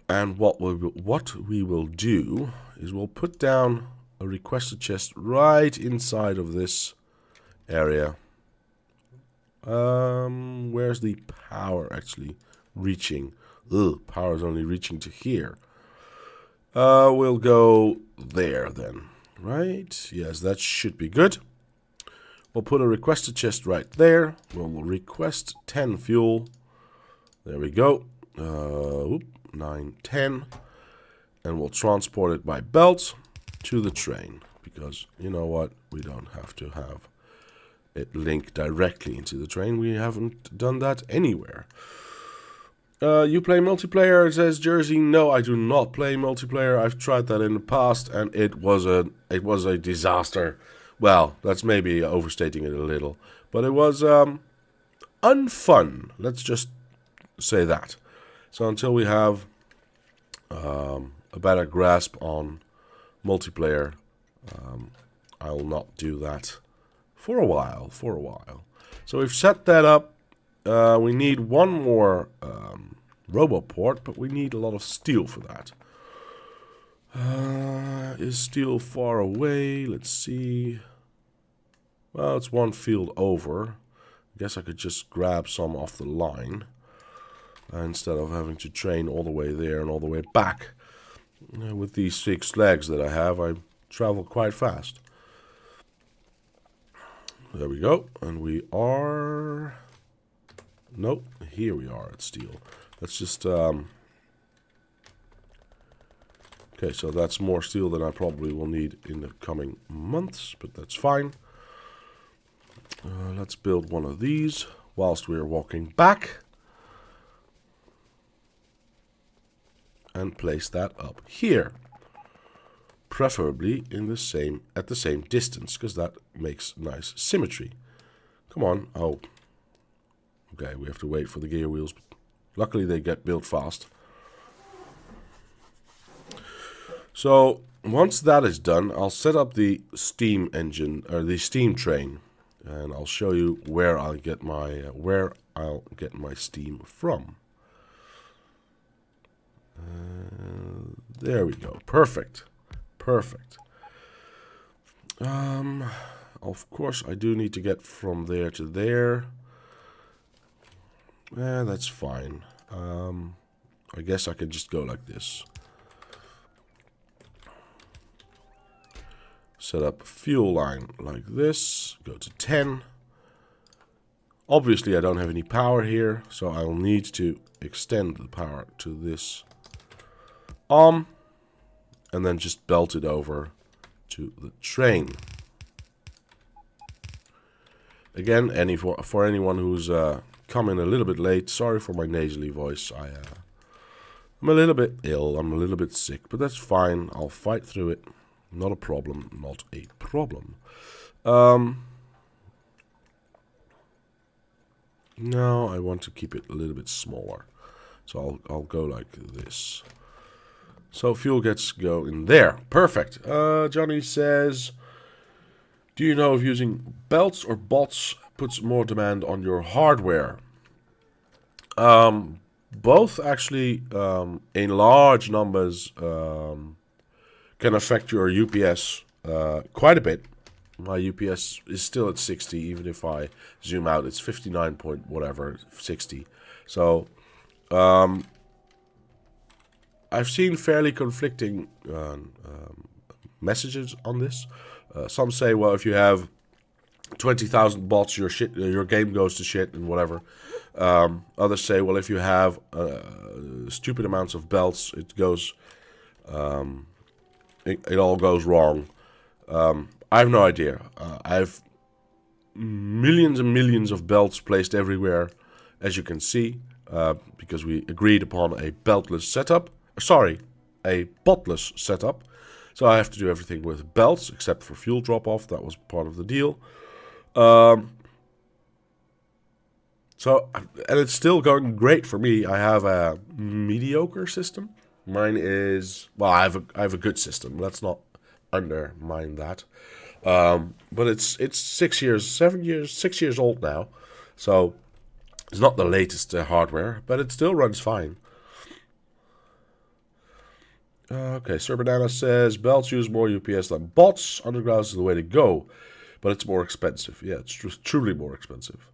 And what we will do is we'll put down a requested chest right inside of this area. Where's the power actually reaching? Ugh, power is only reaching to here. We'll go there then, right? Yes, that should be good. We'll put a requested chest right there. We'll request 10 fuel. There we go. 9, 10. And we'll transport it by belt to the train. Because, you know what? We don't have to have it link directly into the train. We haven't done that anywhere. You play multiplayer, says Jersey. No, I do not play multiplayer. I've tried that in the past, and it was a disaster. Well, that's maybe overstating it a little, but it was unfun. Let's just say that. So until we have a better grasp on multiplayer, I'll not do that. For a while. So we've set that up. We need one more roboport, but we need a lot of steel for that. Is steel far away? Let's see. Well, it's one field over. I guess I could just grab some off the line instead of having to train all the way there and all the way back. With these 6 legs that I have, I travel quite fast. There we go. And we are... Nope, here we are at steel. Let's just... Okay, so that's more steel than I probably will need in the coming months, but that's fine. Let's build one of these whilst we're walking back. And place that up here. Preferably in at the same distance, because that makes nice symmetry. Come on. Oh. Okay, we have to wait for the gear wheels. Luckily they get built fast. So once that is done, I'll set up the steam engine, or the steam train. And I'll show you where I'll get my steam from. There we go. Perfect. Of course, I do need to get from there to there. That's fine. I guess I can just go like this. Set up a fuel line like this. Go to 10. Obviously, I don't have any power here, so I'll need to extend the power to this arm. And then just belt it over to the train. Again, for anyone who's come in a little bit late, sorry for my nasally voice. I'm a little bit ill, I'm a little bit sick, but that's fine. I'll fight through it. Not a problem, not a problem. No, I want to keep it a little bit smaller. So I'll go like this. So fuel gets go in there. Perfect. Johnny says, do you know if using belts or bots puts more demand on your hardware? Both actually, in large numbers, can affect your UPS quite a bit. My UPS is still at 60, even if I zoom out, it's 59 point whatever, 60. So, I've seen fairly conflicting messages on this. Some say, well, if you have 20,000 bots, your game goes to shit and whatever. Others say, well, if you have stupid amounts of belts, it goes, it all goes wrong. I have no idea. I have millions and millions of belts placed everywhere, as you can see, because we agreed upon a beltless setup. Sorry, a botless setup. So I have to do everything with belts, except for fuel drop-off. That was part of the deal. So, and it's still going great for me. I have a mediocre system. Mine is, well, I have a good system. Let's not undermine that. But it's 6 years old now. So it's not the latest hardware, but it still runs fine. Okay, Sir Banana says belts use more UPS than bots. Underground is the way to go, but it's more expensive. Yeah, it's truly more expensive.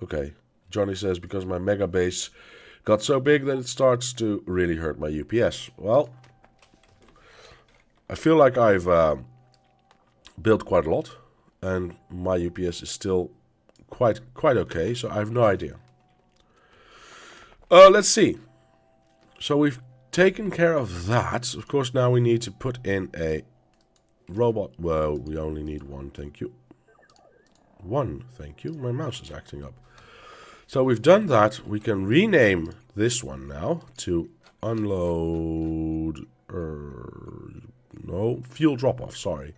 Okay, Johnny says because my mega base got so big that it starts to really hurt my UPS. Well, I feel like I've built quite a lot, and my UPS is still quite okay. So I have no idea. Let's see. So we've taken care of that. Of course, now we need to put in a robot. Well, we only need one. Thank you. One. Thank you. My mouse is acting up. So we've done that. We can rename this one now to unload. No, fuel drop-off. Sorry.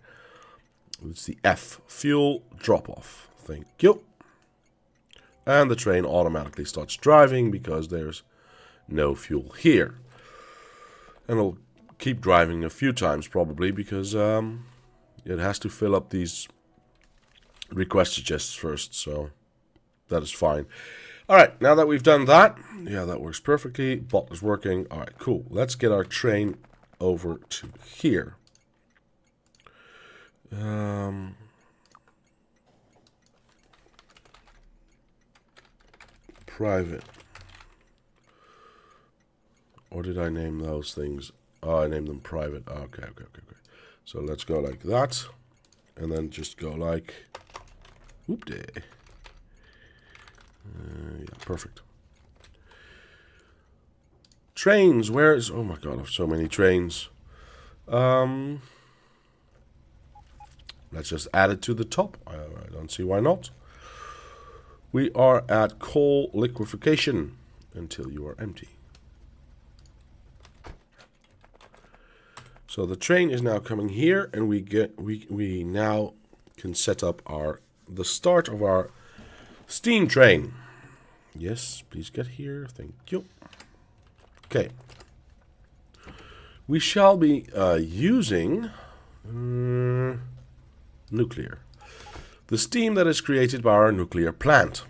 It's the F. Fuel drop-off. Thank you. And the train automatically starts driving because there's no fuel here. And it'll keep driving a few times probably because it has to fill up these request suggests first. So that is fine. Alright, now that we've done that, yeah, that works perfectly. Bot is working. Alright, cool. Let's get our train over to here. Private. Or did I name those things? Oh, I named them private. Okay. So let's go like that. And then just go like... Whoop-de. Yeah, perfect. Trains. Where is... Oh my god, I have so many trains. Let's just add it to the top. I don't see why not. We are at coal liquefaction until you are empty. So the train is now coming here, and we now can set up the start of our steam train. Yes, please get here. Thank you. Okay. We shall be using nuclear. The steam that is created by our nuclear plant.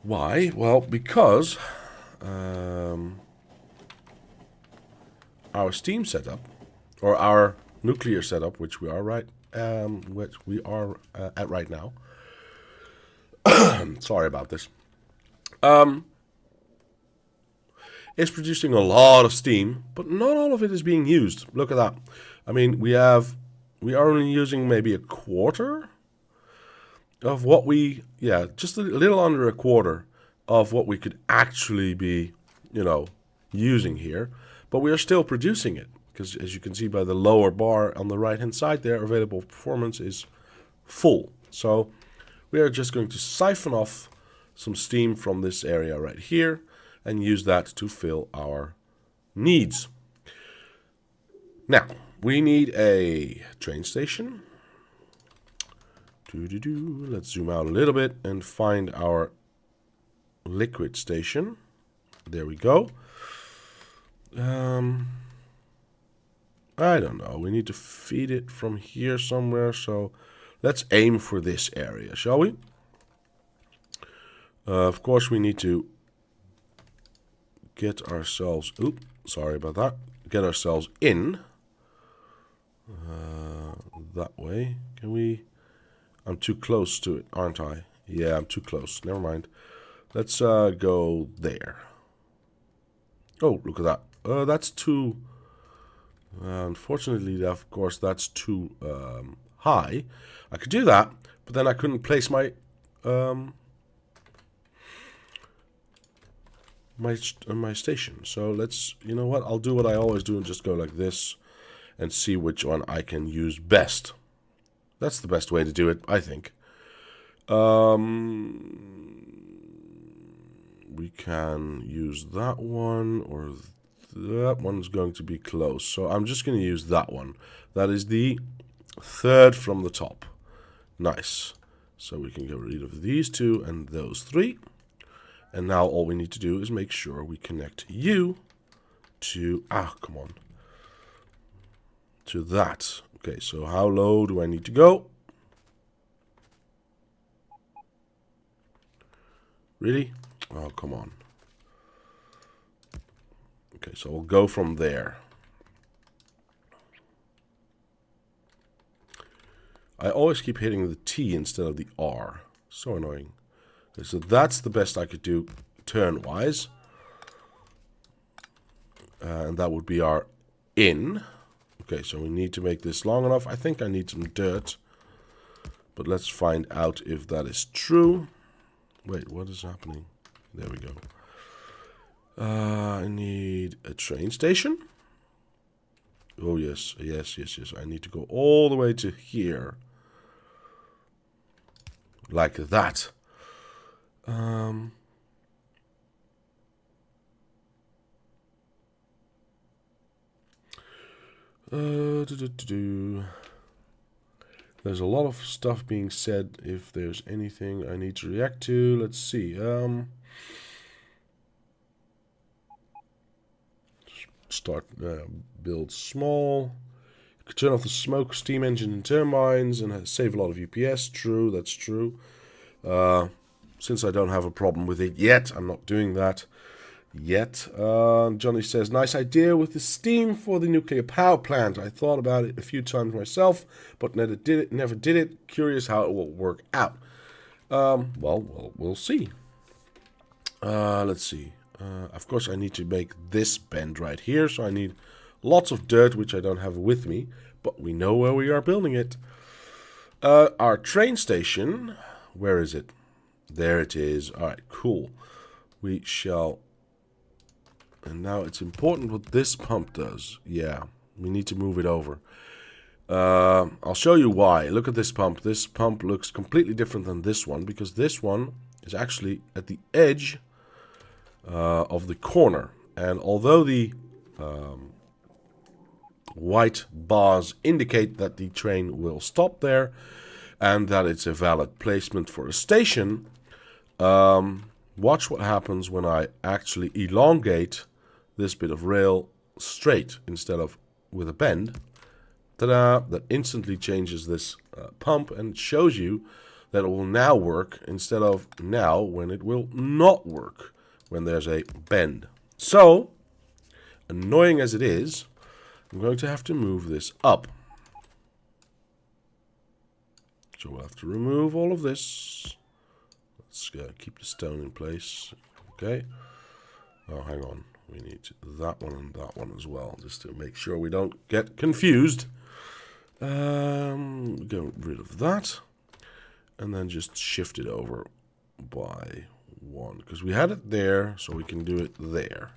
Why? Well, because our steam setup, or our nuclear setup, which we are at right now. Sorry about this. Is producing a lot of steam, but not all of it is being used. Look at that. I mean, we are only using maybe a quarter of what just a little under a quarter of what we could actually be, using here. But we are still producing it, because as you can see by the lower bar on the right hand side there, available performance is full. So we are just going to siphon off some steam from this area right here and use that to fill our needs. Now, we need a train station. Let's zoom out a little bit and find our liquid station. There we go. I don't know. We need to feed it from here somewhere. So let's aim for this area, shall we? Of course, we need to get ourselves... Oops, sorry about that. Get ourselves in. That way. Can we... I'm too close to it, aren't I? Yeah, I'm too close. Never mind. Let's go there. Oh, look at that. That's too... unfortunately, of course, that's too high. I could do that, but then I couldn't place my... my station. So let's... You know what? I'll do what I always do and just go like this and see which one I can use best. That's the best way to do it, I think. We can use that one, or that one's going to be close. So I'm just going to use that one. That is the third from the top. Nice. So we can get rid of these two and those three. And now all we need to do is make sure we connect you to... come on. To that. Okay, so how low do I need to go? Really? Oh, come on. Okay, so we'll go from there. I always keep hitting the T instead of the R. So annoying. Okay, so that's the best I could do turn-wise. And that would be our in. Okay, so we need to make this long enough. I think I need some dirt. But let's find out if that is true. Wait, what is happening? There we go. I need a train station. Oh, yes. Yes. I need to go all the way to here. Like that. There's a lot of stuff being said. If there's anything I need to react to, let's see. Start build small. You could turn off the smoke, steam engine, and turbines, and save a lot of UPS. True, that's true. Since I don't have a problem with it yet, I'm not doing that yet. Johnny says, nice idea with the steam for the nuclear power plant. I thought about it a few times myself, but never did it. Curious how it will work out. Well, we'll see. Let's see. Of course, I need to make this bend right here, so I need lots of dirt, which I don't have with me, but we know where we are building it. Our train station, where is it? There it is. All right, cool. We shall... And now it's important what this pump does. Yeah, we need to move it over. I'll show you why. Look at this pump. This pump looks completely different than this one, because this one is actually at the edge of the corner. And although the white bars indicate that the train will stop there and that it's a valid placement for a station, watch what happens when I actually elongate this bit of rail straight instead of with a bend. Ta-da! That instantly changes this pump and shows you that it will now work instead of now when it will not work, when there's a bend. So, annoying as it is, I'm going to have to move this up. So we'll have to remove all of this. Let's keep the stone in place. Okay. Oh, hang on. We need that one and that one as well, just to make sure we don't get confused. Get rid of that. And then just shift it over by 1. Because we had it there, so we can do it there.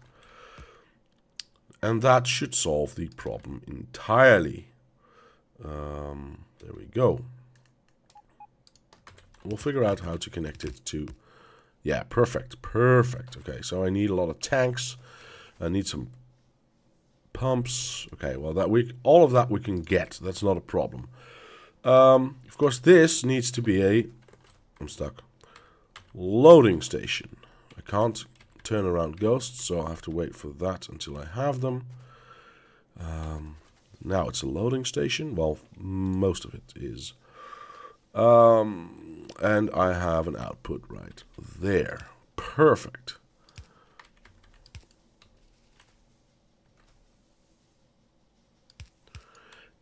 And that should solve the problem entirely. There we go. We'll figure out how to connect it to... Yeah, perfect, perfect. Okay, so I need a lot of tanks. I need some pumps. Okay, well, all of that we can get. That's not a problem. Of course, this needs to be I'm stuck. Loading station. I can't turn around ghosts, so I'll have to wait for that until I have them. Now it's a loading station. Well, most of it is. And I have an output right there. Perfect.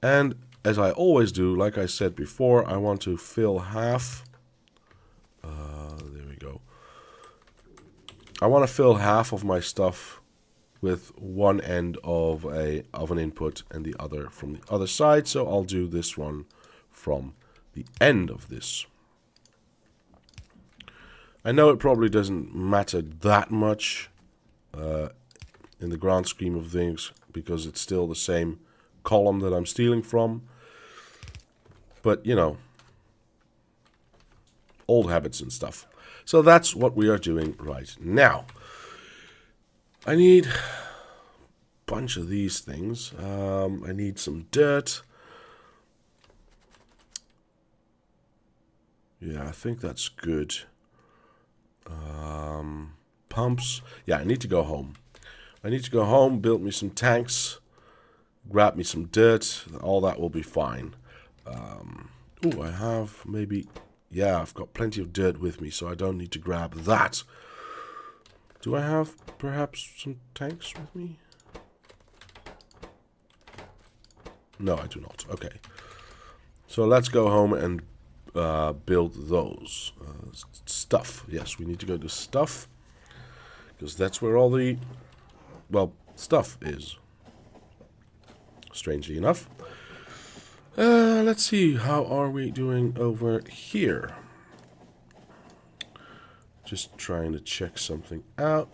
And as I always do, like I said before, I want to fill half. There we go. I want to fill half of my stuff with one end of an input and the other from the other side. So I'll do this one from the end of this. I know it probably doesn't matter that much in the grand scheme of things, because it's still the same column that I'm stealing from. But, you know, old habits and stuff. So that's what we are doing right now. I need a bunch of these things. I need some dirt. Yeah, I think that's good. Pumps. Yeah, I need to go home. I need to go home, build me some tanks, grab me some dirt. All that will be fine. Oh, I have maybe... Yeah, I've got plenty of dirt with me, so I don't need to grab that. Do I have perhaps some tanks with me? No, I do not. Okay. So let's go home and build those. Stuff. Yes, we need to go to stuff, because that's where all the, well, stuff is. Strangely enough. Let's see, how are we doing over here? Just trying to check something out.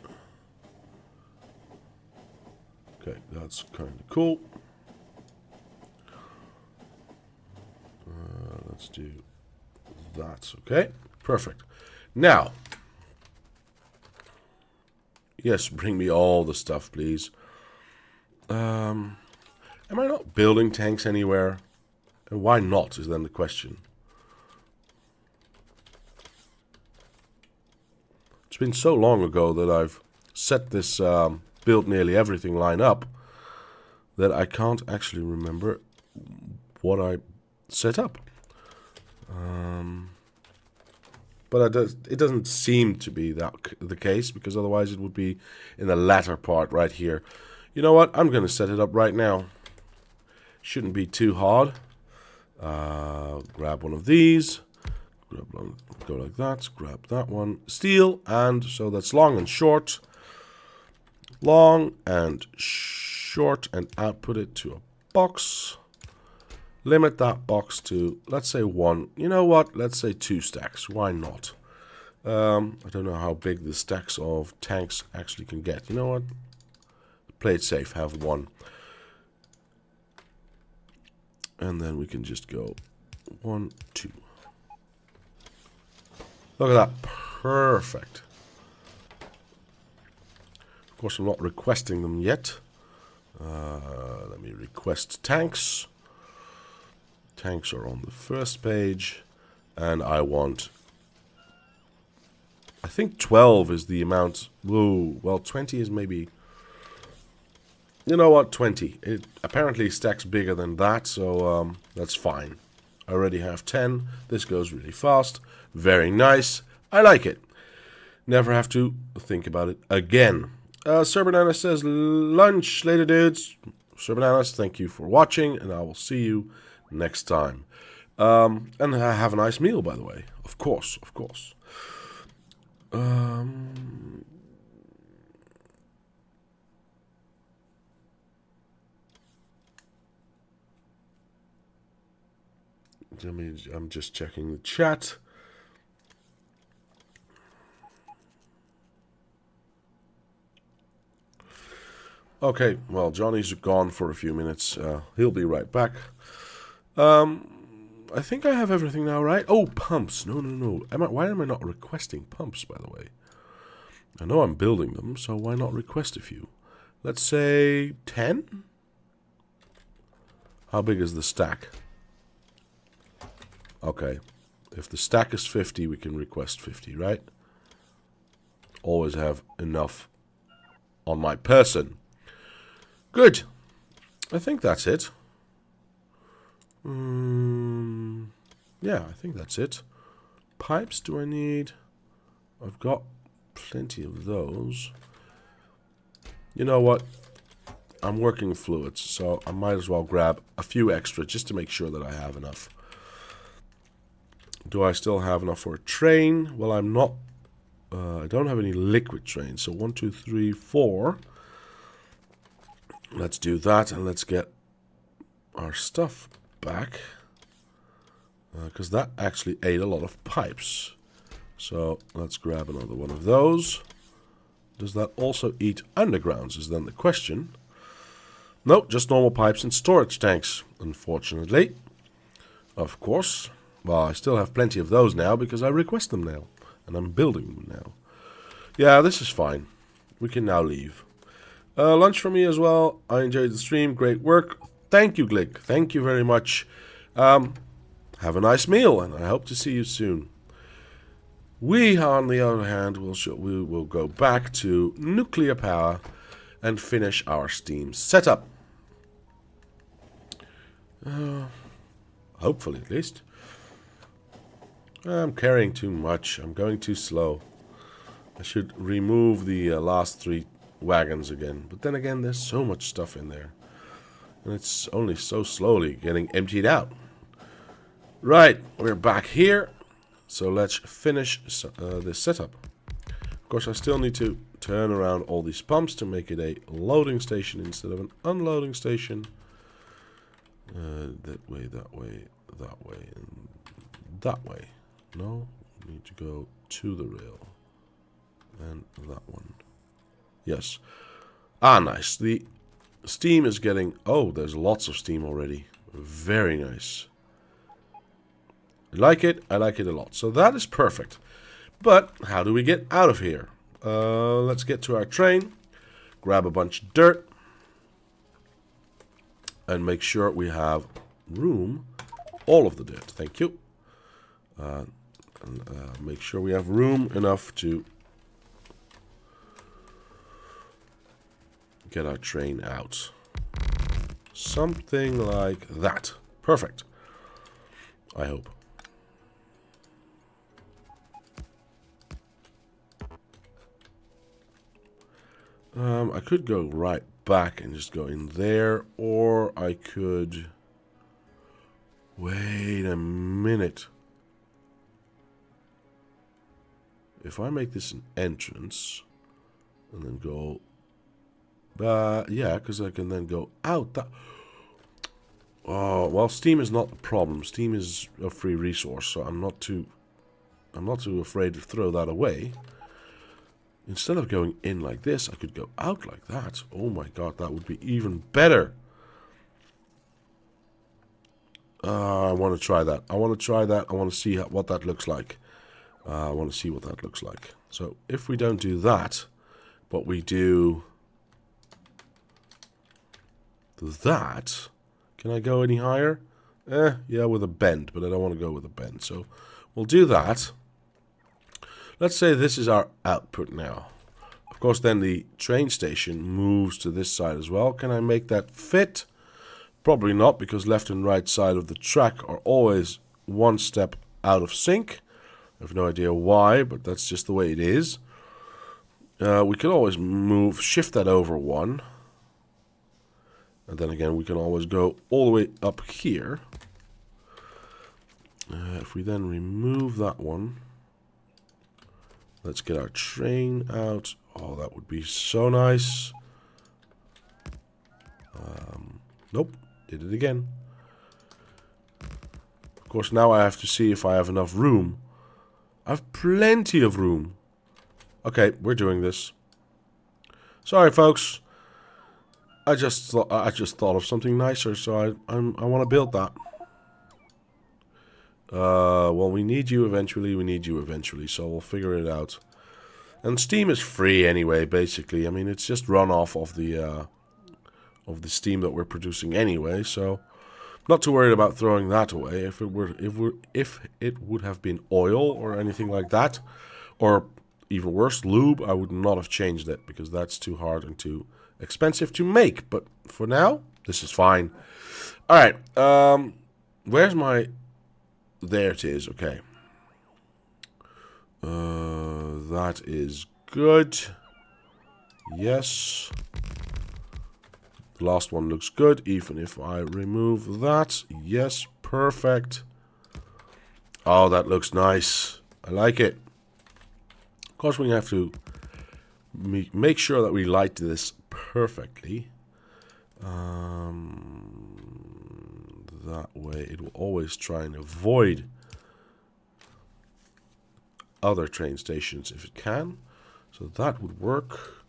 Okay, that's kind of cool. Let's do that. Okay, perfect. Now, yes, bring me all the stuff, please. Am I not building tanks anywhere? And why not, is then the question. It's been so long ago that I've set this build nearly everything line up that I can't actually remember what I set up. But it doesn't seem to be the case, because otherwise it would be in the latter part right here. You know what? I'm going to set it up right now. Shouldn't be too hard. Grab one of these. Go like that. Grab that one. Steel. And so that's long and short. Long and short. And output it to a box. Limit that box to, let's say 1. You know what? Let's say 2 stacks. Why not? I don't know how big the stacks of tanks actually can get. You know what? Play it safe. Have 1. And then we can just go 1, 2. Look at that. Perfect. Of course, I'm not requesting them yet. Let me request tanks. Tanks are on the first page. And I want... I think 12 is the amount. Whoa. Well, 20 is maybe... You know what? 20. It apparently stacks bigger than that, so that's fine. I already have 10. This goes really fast. Very nice. I like it. Never have to think about it again. Sir Banana says, lunch later, dudes. Sir Bananas, thank you for watching, and I will see you next time. And have a nice meal, by the way. Of course, of course. I'm just checking the chat. Okay, well, Johnny's gone for a few minutes. He'll be right back. I think I have everything now, right? Oh, pumps. No. Why am I not requesting pumps, by the way? I know I'm building them, so why not request a few? Let's say 10? How big is the stack? Okay. If the stack is 50, we can request 50, right? Always have enough on my person. Good. I think that's it. Yeah, I think that's it. Pipes do I need? I've got plenty of those. You know what? I'm working fluids, so I might as well grab a few extra just to make sure that I have enough. Do I still have enough for a train? Well, I'm not. I don't have any liquid trains. So 1, 2, 3, 4. Let's do that, and let's get our stuff back. Because that actually ate a lot of pipes. So let's grab another one of those. Does that also eat undergrounds, is then the question. Nope, just normal pipes and storage tanks, unfortunately. Of course. Well, I still have plenty of those now because I request them now. And I'm building them now. Yeah, this is fine. We can now leave. Lunch for me as well. I enjoyed the stream. Great work. Thank you, Glick. Thank you very much. Have a nice meal, and I hope to see you soon. We, on the other hand, we will go back to nuclear power and finish our steam setup. Hopefully, at least. I'm carrying too much. I'm going too slow. I should remove the last 3 wagons again. But then again, there's so much stuff in there. And it's only so slowly getting emptied out. Right, we're back here. So let's finish this setup. Of course, I still need to turn around all these pumps to make it a loading station instead of an unloading station. That way, that way, that way, and that way. No, we need to go to the rail. And that one. Yes. Ah, nice. The steam is getting... Oh, there's lots of steam already. Very nice. I like it. I like it a lot. So that is perfect. But how do we get out of here? Let's get to our train. Grab a bunch of dirt. And make sure we have room. All of the dirt. Thank you. And make sure we have room enough to get our train out. Something like that. Perfect. I hope. I could go right back and just go in there, or I could... Wait a minute. If I make this an entrance, and then go... yeah, because I can then go out that... Oh, well, steam is not the problem. Steam is a free resource, so I'm not too afraid to throw that away. Instead of going in like this, I could go out like that. Oh my god, that would be even better. I want to try that. I want to try that. I want to see what that looks like. I want to see what that looks like. So if we don't do that, but we do that, can I go any higher? Yeah, with a bend, but I don't want to go with a bend. So we'll do that. Let's say this is our output now. Of course, then the train station moves to this side as well. Can I make that fit? Probably not, because left and right side of the track are always one step out of sync. I have no idea why, but that's just the way it is. We can always shift that over one. And then again, we can always go all the way up here. If we then remove that one, let's get our train out. Oh, that would be so nice. Nope, did it again. Of course, now I have to see if I have enough room. I have plenty of room. Okay, we're doing this. Sorry, folks. I just thought of something nicer, so I want to build that. Well, we need you eventually. We need you eventually, so we'll figure it out. And Steam is free anyway, basically. I mean, it's just runoff of the steam that we're producing anyway, so not too worried about throwing that away. If it would have been oil or anything like that, or even worse, lube, I would not have changed it, because that's too hard and too expensive to make. But for now, this is fine. All right, where's my... There it is. Okay. That is good. Yes. The last one looks good, even if I remove that. Yes, perfect. Oh, that looks nice. I like it. Of course, we have to make sure that we light this perfectly. That way it will always try and avoid other train stations if it can. So that would work.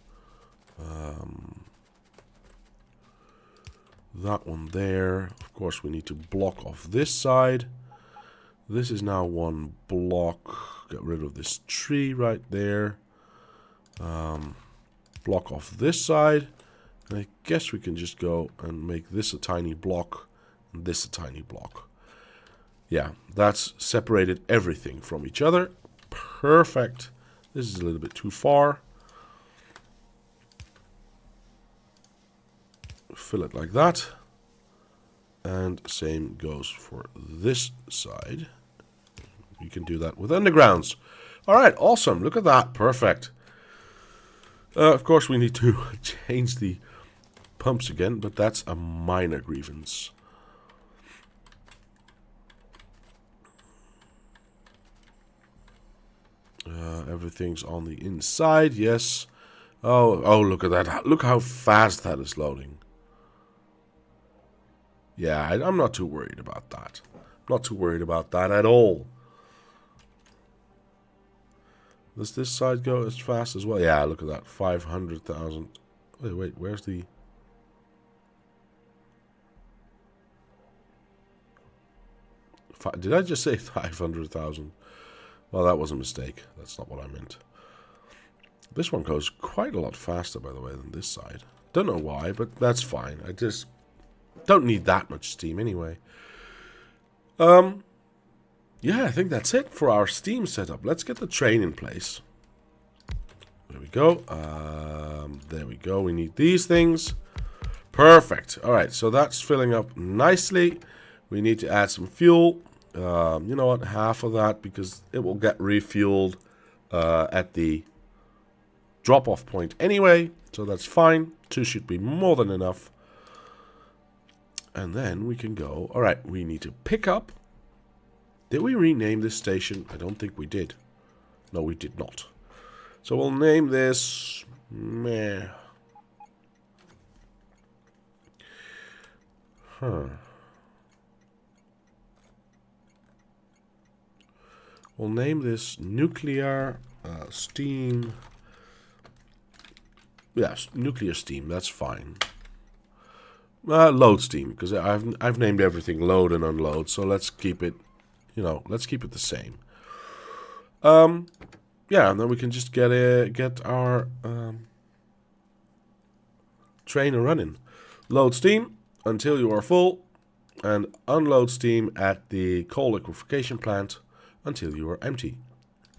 That one there. Of course, we need to block off this side. This is now one block. Get rid of this tree right there. Block off this side. And I guess we can just go and make this a tiny block and this a tiny block. Yeah, that's separated everything from each other. Perfect. This is a little bit too far. Fill it like that. And same goes for this side. You can do that with undergrounds. All right, awesome. Look at that. Perfect. Of course, we need to change the pumps again, but that's a minor grievance. Everything's on the inside. Yes. Oh, look at that. Look how fast that is loading. Yeah, I'm not too worried about that. Not too worried about that at all. Does this side go as fast as well? Yeah, look at that. 500,000. Wait, where's the... Did I just say 500,000? Well, that was a mistake. That's not what I meant. This one goes quite a lot faster, by the way, than this side. Don't know why, but that's fine. I just don't need that much steam anyway. Yeah, I think that's it for our steam setup. Let's get the train in place. There we go. There we go. We need these things. Perfect. All right, so that's filling up nicely. We need to add some fuel. You know what? Half of that, because it will get refueled at the drop-off point anyway. So that's fine. 2 should be more than enough. And then we can go. All right, we need to pick up. Did we rename this station? I don't think we did. No, we did not. So we'll name this... Meh. Huh. We'll name this nuclear steam. Yes, nuclear steam. That's fine. Load steam, because I've named everything load and unload. So let's keep it, let's keep it the same. Yeah, and then we can just get our train running. Load steam until you are full, and unload steam at the coal liquefaction plant until you are empty.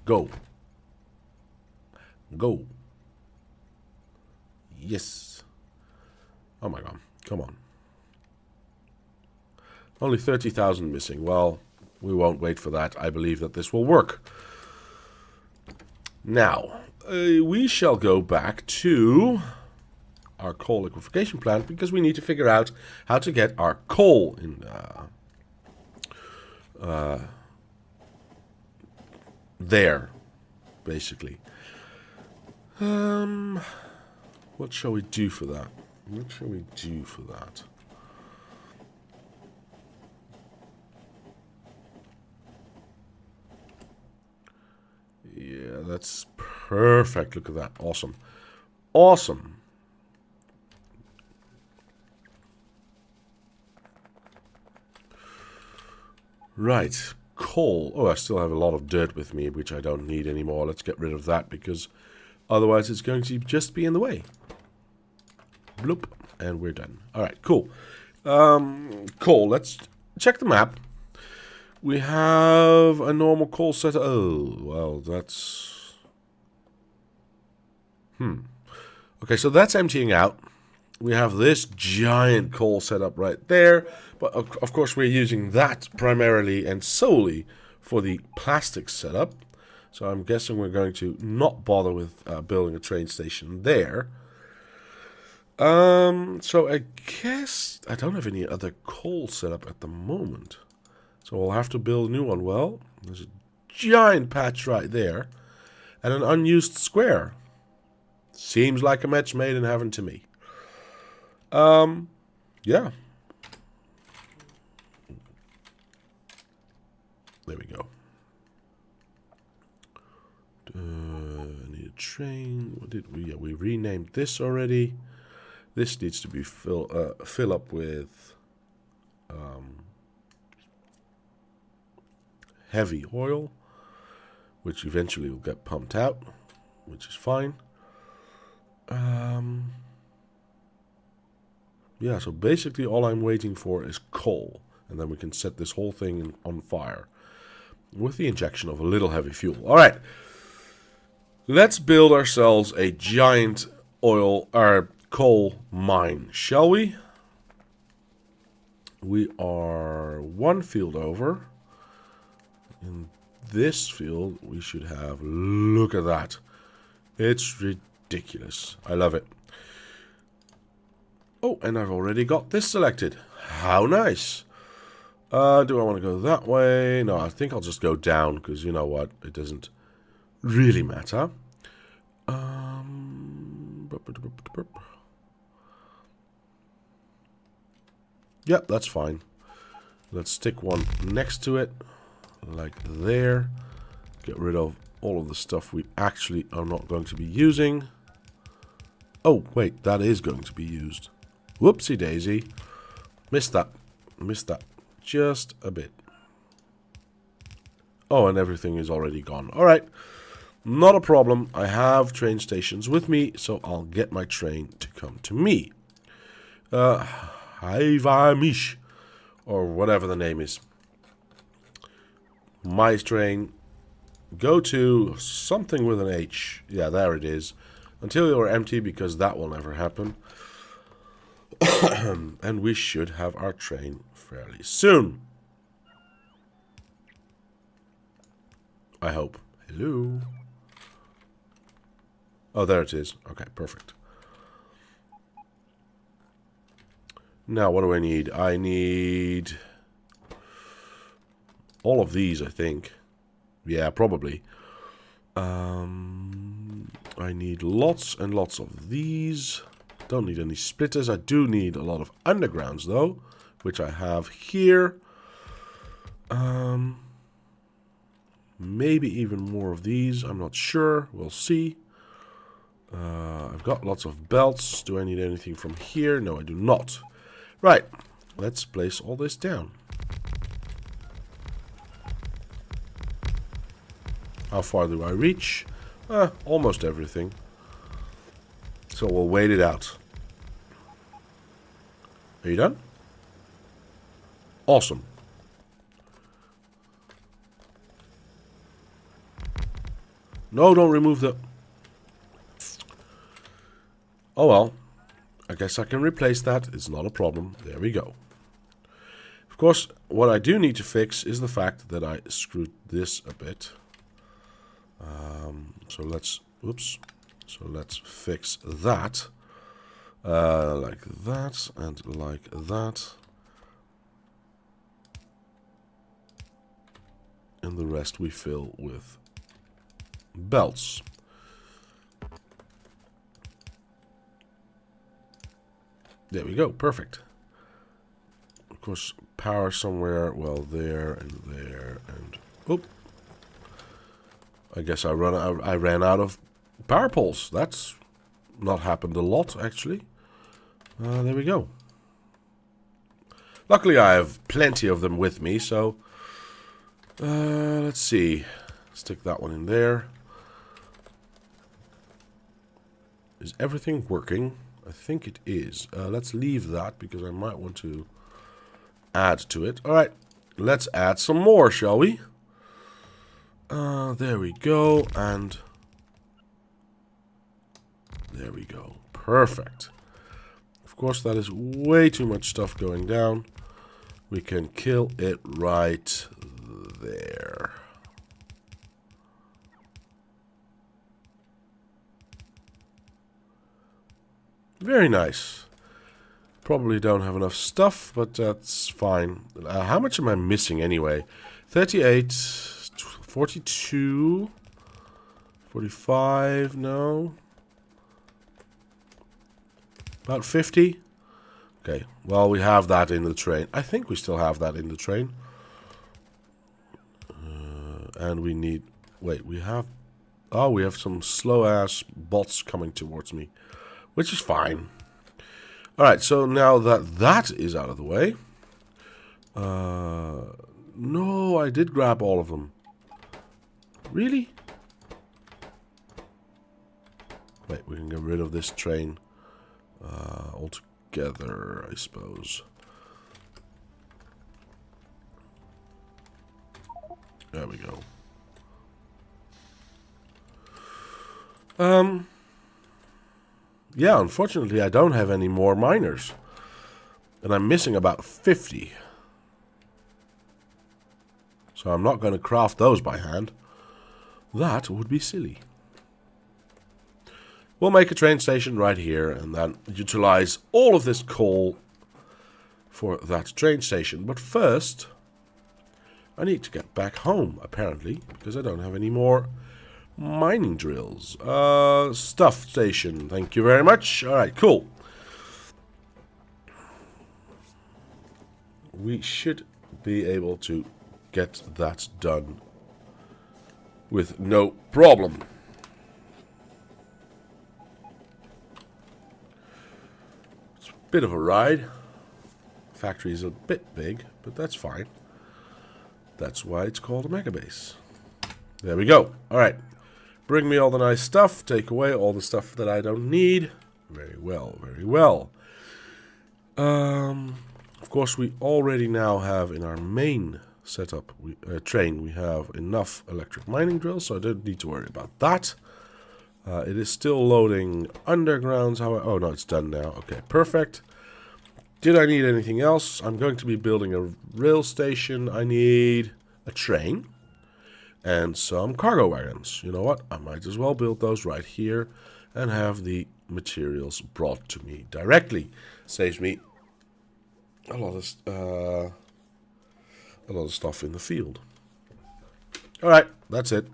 Go. Go. Yes. Oh my god. Come on. Only 30,000 missing. Well, we won't wait for that. I believe that this will work. Now, we shall go back to our coal liquefaction plant because we need to figure out how to get our coal in there, basically. What shall we do for that? What shall we do for that? Yeah, that's perfect. Look at that. Awesome. Awesome. Right. Coal. Oh, I still have a lot of dirt with me, which I don't need anymore. Let's get rid of that because otherwise it's going to just be in the way. Bloop. And we're done. Alright, cool. Coal. Let's check the map. We have a normal coal set. Oh, well, that's... Okay, so that's emptying out. We have this giant coal setup right there. But, of course, we're using that primarily and solely for the plastic setup. So I'm guessing we're going to not bother with building a train station there. So I guess I don't have any other coal setup at the moment. So we'll have to build a new one. Well, there's a giant patch right there. And an unused square. Seems like a match made in heaven to me. Yeah. There we go. I need a train. What did we? Yeah, we renamed this already. This needs to be fill up with heavy oil, which eventually will get pumped out, which is fine. Yeah, so basically all I'm waiting for is coal, and then we can set this whole thing on fire with the injection of a little heavy fuel. All right, let's build ourselves a giant coal mine, shall we? We are one field over. In this field, we should have, look at that. It's ridiculous. I love it. Oh, and I've already got this selected. How nice. Do I want to go that way? No, I think I'll just go down because you know what? It doesn't really matter. Yep, that's fine. Let's stick one next to it, like there. Get rid of all of the stuff we actually are not going to be using. Oh, wait, that is going to be used. Whoopsie daisy. Missed that. Missed that. Just a bit. Oh, and everything is already gone. All right. Not a problem. I have train stations with me, so I'll get my train to come to me. Haivamish, or whatever the name is. My train. Go to something with an H. Yeah, there it is. Until you're empty, because that will never happen. And we should have our train fairly soon. I hope. Hello. Oh, there it is. Okay, perfect. Now, what do I need? I need all of these, I think. Yeah, probably. I need lots and lots of these. Don't need any splitters. I do need a lot of undergrounds, though, which I have here. Maybe even more of these. I'm not sure. We'll see. I've got lots of belts. Do I need anything from here? No, I do not. Right. Let's place all this down. How far do I reach? Almost everything. So we'll wait it out. Are you done? Awesome. No, don't remove the... Oh well. I guess I can replace that. It's not a problem. There we go. Of course, what I do need to fix is the fact that I screwed this a bit. So let's fix that. Like that and like that. And the rest we fill with belts. There we go, perfect. Of course, power somewhere, well, there and there and... Oop. I guess I ran out of power poles. That's not happened a lot, actually. There we go. Luckily, I have plenty of them with me, so... let's see. Stick that one in there. Is everything working? I think it is. Let's leave that because I might want to add to it. Alright, let's add some more, shall we? There we go, and there we go. Perfect. Of course, that is way too much stuff going down. We can kill it right there. Very nice. Probably don't have enough stuff, but that's fine. How much am I missing anyway? 38, 42, 45, no. About 50. Okay, well, we have that in the train. I think we still have that in the train. And we need... Wait, we have... Oh, we have some slow-ass bots coming towards me. Which is fine. Alright, so now that that is out of the way... no, I did grab all of them. Really? Wait, we can get rid of this train altogether, I suppose. There we go. Yeah, unfortunately I don't have any more miners. And I'm missing about 50. So I'm not going to craft those by hand. That would be silly. We'll make a train station right here and then utilize all of this coal for that train station. But first, I need to get back home, apparently, because I don't have any more mining drills. Stuff station, thank you very much. Alright, cool. We should be able to get that done with no problem. It's a bit of a ride. Factory is a bit big, but that's fine. That's why it's called a mega base. There we go. Alright. Bring me all the nice stuff. Take away all the stuff that I don't need. Very well, very well. Of course, we already now have in our main setup, train, we have enough electric mining drills, so I don't need to worry about that. It is still loading undergrounds. Oh no, it's done now. Okay, perfect. Did I need anything else? I'm going to be building a rail station. I need a train and some cargo wagons. You know what? I might as well build those right here and have the materials brought to me directly. Saves me a lot of stuff in the field. Alright, that's it.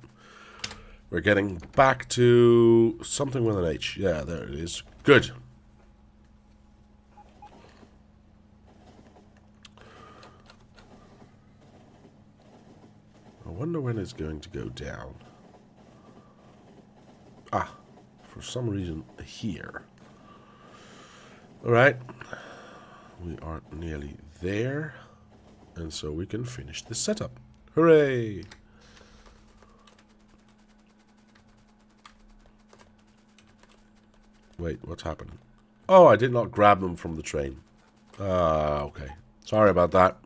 We're getting back to something with an H. Yeah, there it is. Good. I wonder when it's going to go down. Ah, for some reason here. Alright. We are nearly there. And so we can finish this setup. Hooray! Wait, what's happening? Oh, I did not grab them from the train. Okay. Sorry about that.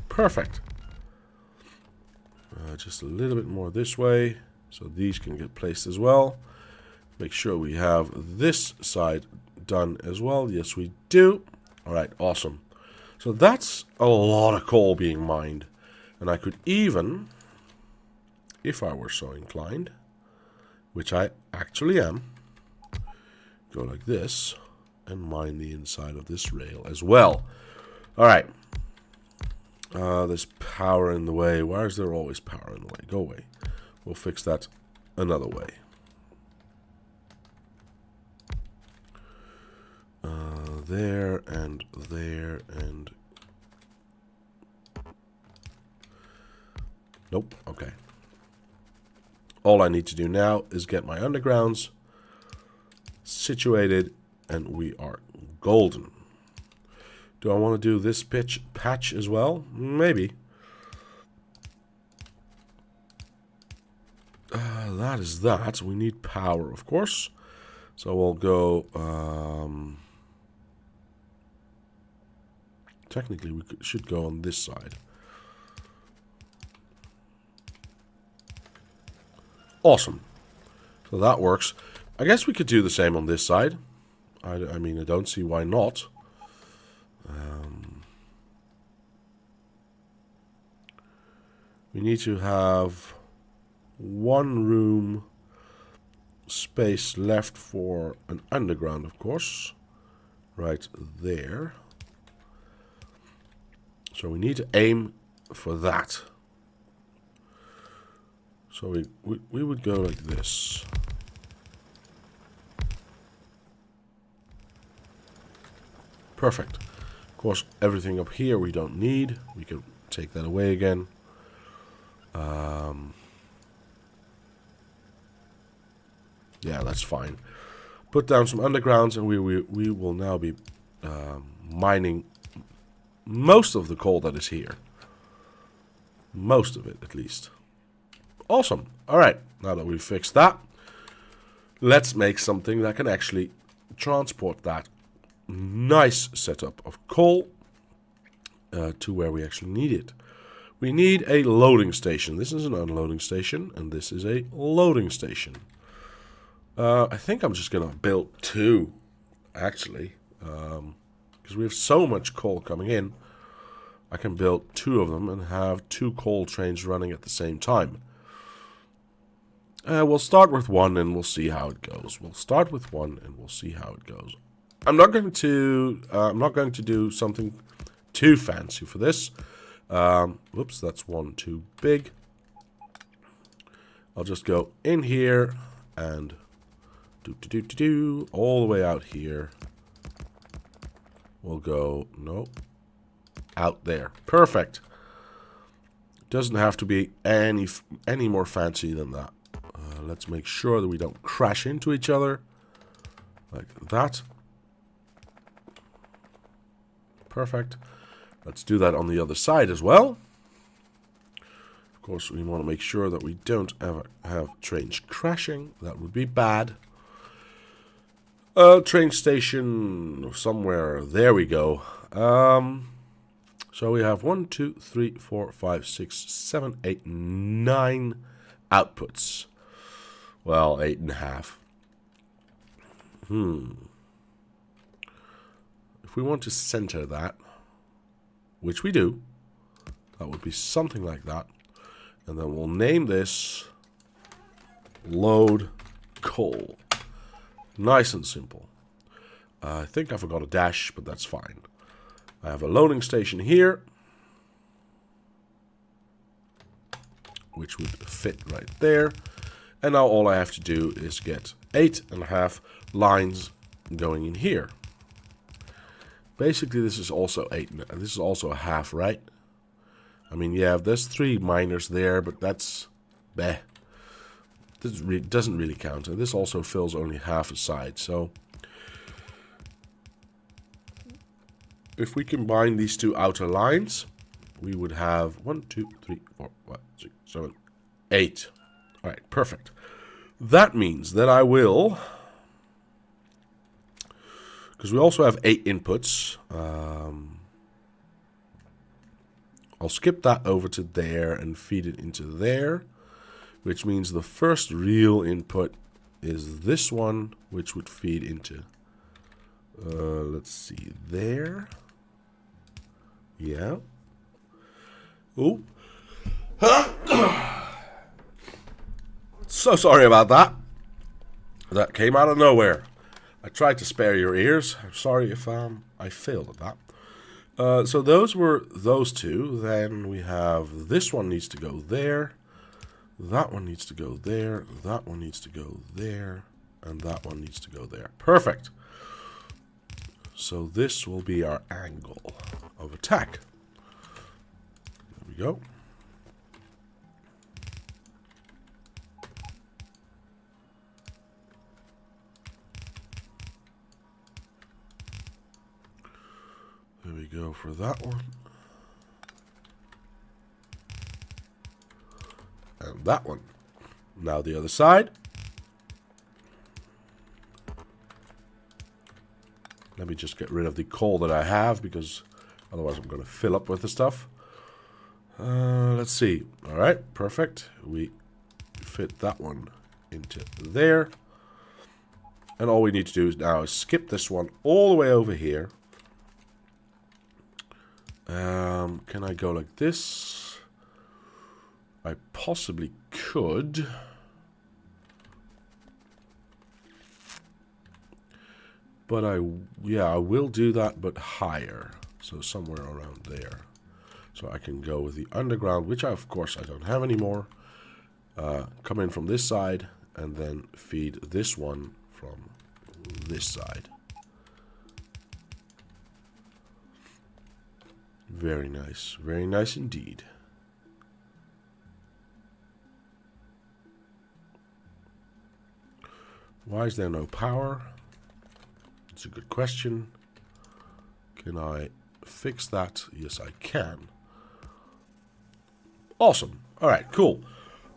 Perfect. Just a little bit more this way. So these can get placed as well. Make sure we have this side done as well. Yes, we do. All right, awesome. So that's a lot of coal being mined. And I could even, if I were so inclined, which I actually am, go like this and mine the inside of this rail as well. All right. There's power in the way. Why is there always power in the way? Go away. We'll fix that another way. There and there and... Nope. Okay. All I need to do now is get my undergrounds situated, and we are golden. Do I want to do this patch as well? Maybe. That is that. We need power, of course. So we'll go... technically, we should go on this side. Awesome. So that works. I guess we could do the same on this side. I mean, I don't see why not. We need to have one room space left for an underground, of course. Right there. So we need to aim for that. So we would go like this. Perfect. Of course, everything up here we don't need. We can take that away again. Yeah, that's fine. Put down some undergrounds, and we will now be mining most of the coal that is here. Most of it, at least. Awesome. All right. Now that we've fixed that, let's make something that can actually transport that nice setup of coal to where we actually need it. We need a loading station. This is an unloading station, and this is a loading station. I think I'm just going to build two, actually, because we have so much coal coming in. I can build two of them and have two coal trains running at the same time. We'll start with one and we'll see how it goes. We'll start with one and we'll see how it goes. I'm not going to do something too fancy for this. Whoops, that's one too big. I'll just go in here and do all the way out here. We'll go out there. Perfect. Doesn't have to be any more fancy than that. Let's make sure that we don't crash into each other like that. Perfect. Let's do that on the other side as well. Of course, we want to make sure that we don't ever have trains crashing. That would be bad. Train station somewhere. There we go. So we have 1, 2, 3, 4, 5, 6, 7, 8, 9 outputs. Well, 8.5. If we want to center that, which we do, that would be something like that. And then we'll name this load coal. Nice and simple. I think I forgot a dash, but that's fine. I have a loading station here, which would fit right there. And now all I have to do is get 8.5 lines going in here. Basically, this is also 8, and this is also a half, right? I mean, yeah, there's 3 miners there, but that's bleh. This doesn't really count. And this also fills only half a side. So if we combine these two outer lines, we would have 1, 2, 3, 4, 5, 6, 7, 8. All right, perfect. That means that I will, because we also have 8 inputs. I'll skip that over to there and feed it into there. which means the first real input is this one, which would feed into, let's see, there. Yeah. Oh. So sorry about that. That came out of nowhere. I tried to spare your ears. I'm sorry if I failed at that. So those were those two. Then we have this one needs to go there. That one needs to go there. That one needs to go there. And that one needs to go there. Perfect. So this will be our angle of attack. There we go. There we go for that one. And that one. Now the other side. Let me just get rid of the coal that I have, because otherwise I'm going to fill up with the stuff. Let's see. All right, perfect. We fit that one into there. And all we need to do now is skip this one all the way over here. Can I go like this? I possibly could. But I will do that, but higher. So somewhere around there. So I can go with the underground, which of course I don't have anymore. Come in from this side and then feed this one from this side. Very nice indeed. Why is there no power? It's a good question. Can I fix that? Yes, I can. Awesome. All right, cool.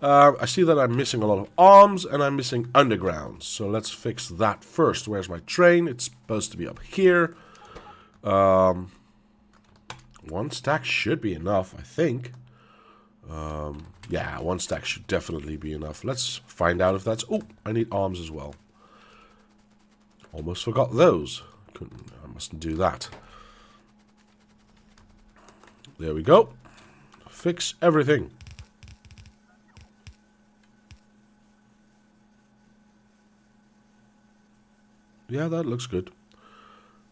I see that I'm missing a lot of arms and I'm missing undergrounds. So let's fix that first. Where's my train? It's supposed to be up here. One stack should be enough, I think. Yeah, one stack should definitely be enough. Let's find out if that's... Oh, I need arms as well. Almost forgot those. I mustn't do that. There we go. Fix everything. Yeah, that looks good.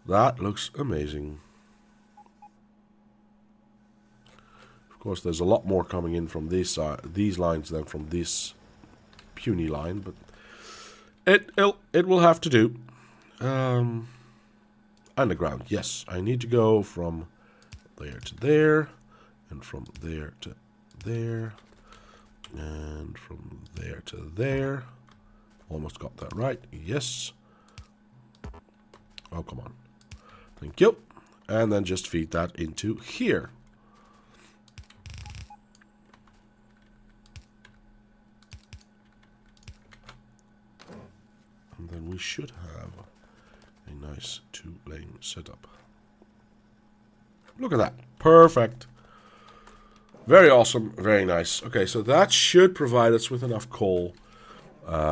That looks amazing. Of course, there's a lot more coming in from these lines than from this puny line, but it will have to do. Underground, yes. I need to go from there to there, and from there to there, and from there to there. Almost got that right. Yes. Oh, come on. Thank you. And then just feed that into here. And then we should have a nice two-lane setup. Look at that. Perfect. Very awesome. Very nice. Okay, so that should provide us with enough coal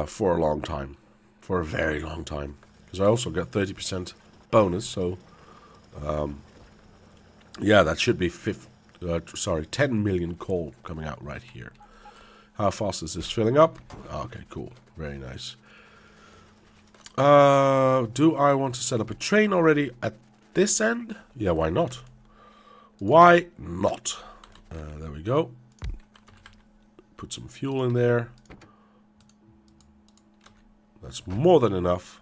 for a long time. For a very long time. Because I also got 30% bonus, so... yeah, that should be 10 million coal coming out right here. How fast is this filling up? Okay, cool. Very nice. Do I want to set up a train already at this end? Yeah, why not? Why not? There we go. Put some fuel in there. That's more than enough.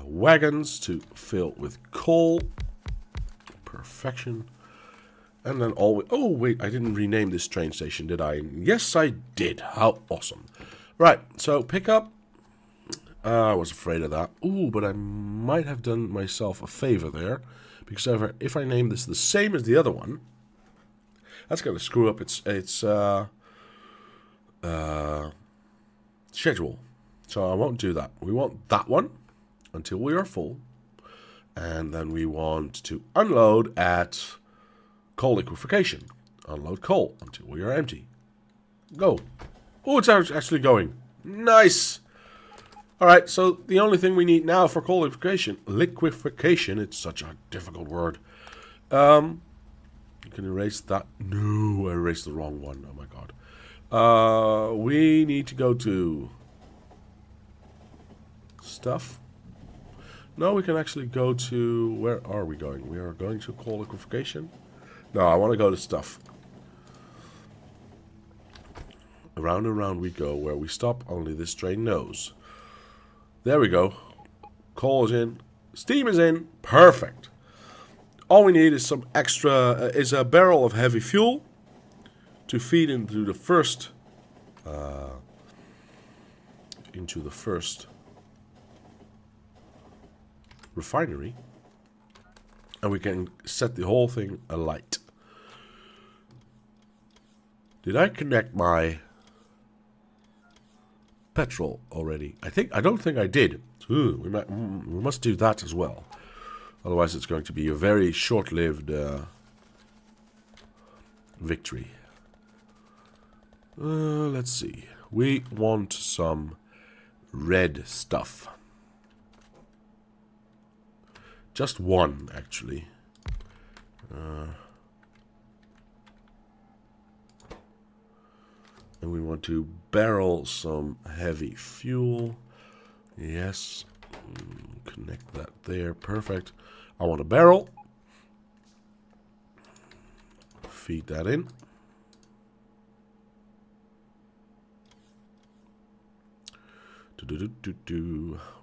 Wagons to fill with coal. Perfection. And then always... Oh, wait, I didn't rename this train station, did I? Yes, I did. How awesome. Right, so pick up. I was afraid of that. Ooh, but I might have done myself a favor there. Because if I name this the same as the other one, that's going to screw up its schedule. So I won't do that. We want that one until we are full. And then we want to unload at coal liquefaction. Unload coal until we are empty. Go. Oh, it's actually going. Nice. Alright, so the only thing we need now for liquefaction, it's such a difficult word. You can erase that. No, I erased the wrong one. Oh my god. We need to go to stuff. No, we can actually go to, where are we going? We are going to coal liquefaction. No, I want to go to stuff. Around and round we go. Where we stop, only this train knows. There we go. Coal is in. Steam is in. Perfect. All we need is some extra, is a barrel of heavy fuel to feed into the first refinery, and we can set the whole thing alight. Did I connect my petrol already? I don't think I did. Ooh, we must do that as well. Otherwise, it's going to be a very short-lived victory. Let's see. We want some red stuff. Just one, actually. And we want to barrel some heavy fuel. Yes. Connect that there. Perfect. I want a barrel. Feed that in.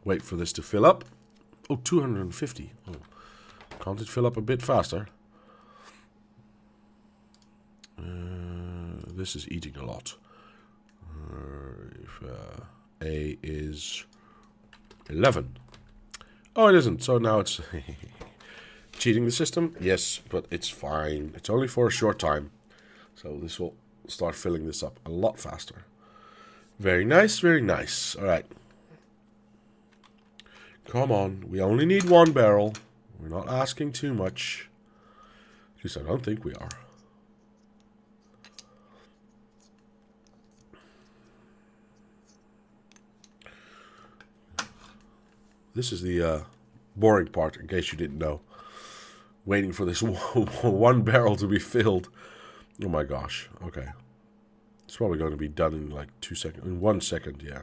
Wait for this to fill up. Oh, 250. Oh. Can't it fill up a bit faster? This is eating a lot. If A is 11. Oh, it isn't. So now it's cheating the system. Yes, but it's fine. It's only for a short time. So this will start filling this up a lot faster. Very nice, very nice. All right. Come on. We only need one barrel. We're not asking too much. At least I don't think we are. This is the boring part, in case you didn't know. Waiting for this one barrel to be filled. Oh my gosh. Okay. It's probably going to be done in like 2 seconds. In 1 second, yeah.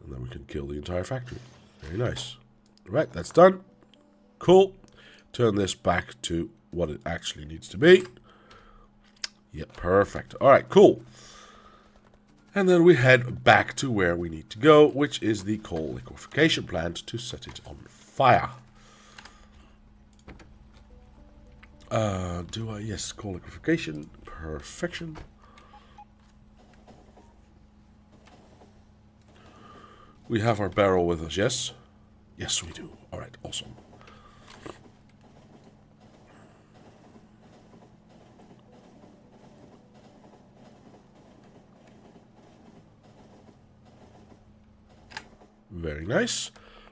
And then we can kill the entire factory. Very nice. Right, that's done. Cool. Turn this back to what it actually needs to be. Yeah, perfect. All right, cool. And then we head back to where we need to go, which is the coal liquefaction plant to set it on fire. Yes, coal liquefaction. Perfection. We have our barrel with us, yes? Yes, we do. All right, awesome. Very nice.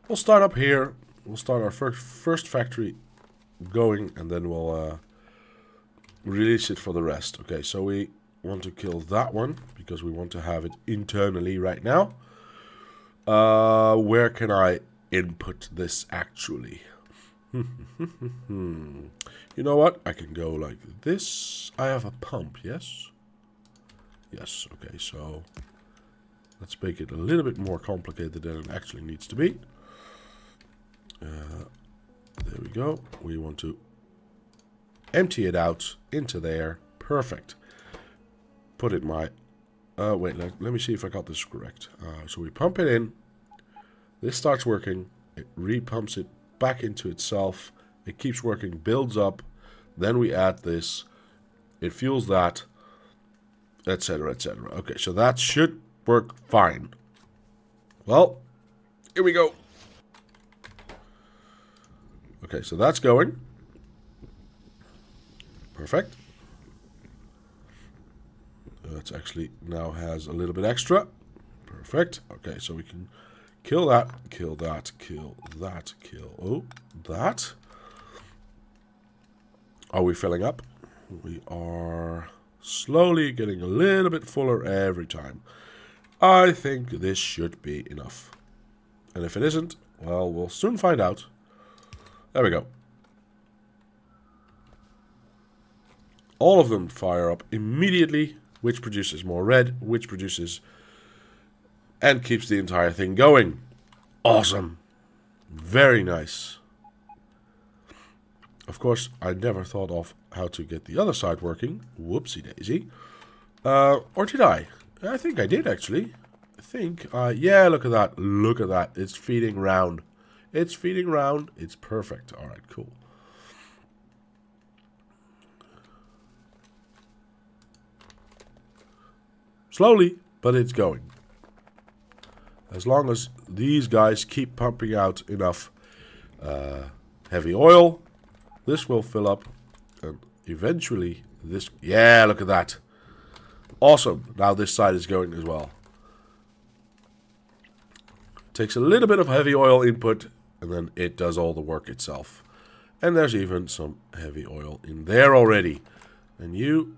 We'll start up here. We'll start our first factory going, and then we'll release it for the rest. Okay, so we want to kill that one because we want to have it internally right now. Where can I input this actually? You know what? I can go like this. I have a pump, yes? Yes, okay, so let's make it a little bit more complicated than it actually needs to be. There we go. We want to empty it out into there. Perfect. Put it my... wait, let me see if I got this correct. So we pump it in. This starts working. It repumps it back into itself. It keeps working, builds up. Then we add this. It fuels that, etc., etc. Okay, so that should work fine. Well, here we go. Okay, so that's going. Perfect. It actually now has a little bit extra. Perfect. Okay, so we can kill that, kill that, kill that, kill... Oh, that. Are we filling up? We are... Slowly getting a little bit fuller every time. I think this should be enough. And if it isn't, well, we'll soon find out. There we go. All of them fire up immediately, which produces more red, which produces and keeps the entire thing going. Awesome. Very nice. Of course, I never thought of how to get the other side working. Whoopsie daisy. Or did I? I think I did, actually. Yeah, look at that. Look at that. It's feeding round. It's feeding round. It's perfect. All right, cool. Slowly, but it's going. As long as these guys keep pumping out enough heavy oil, this will fill up. And eventually, this... Yeah, look at that. Awesome. Now this side is going as well. Takes a little bit of heavy oil input, and then it does all the work itself. And there's even some heavy oil in there already. And you...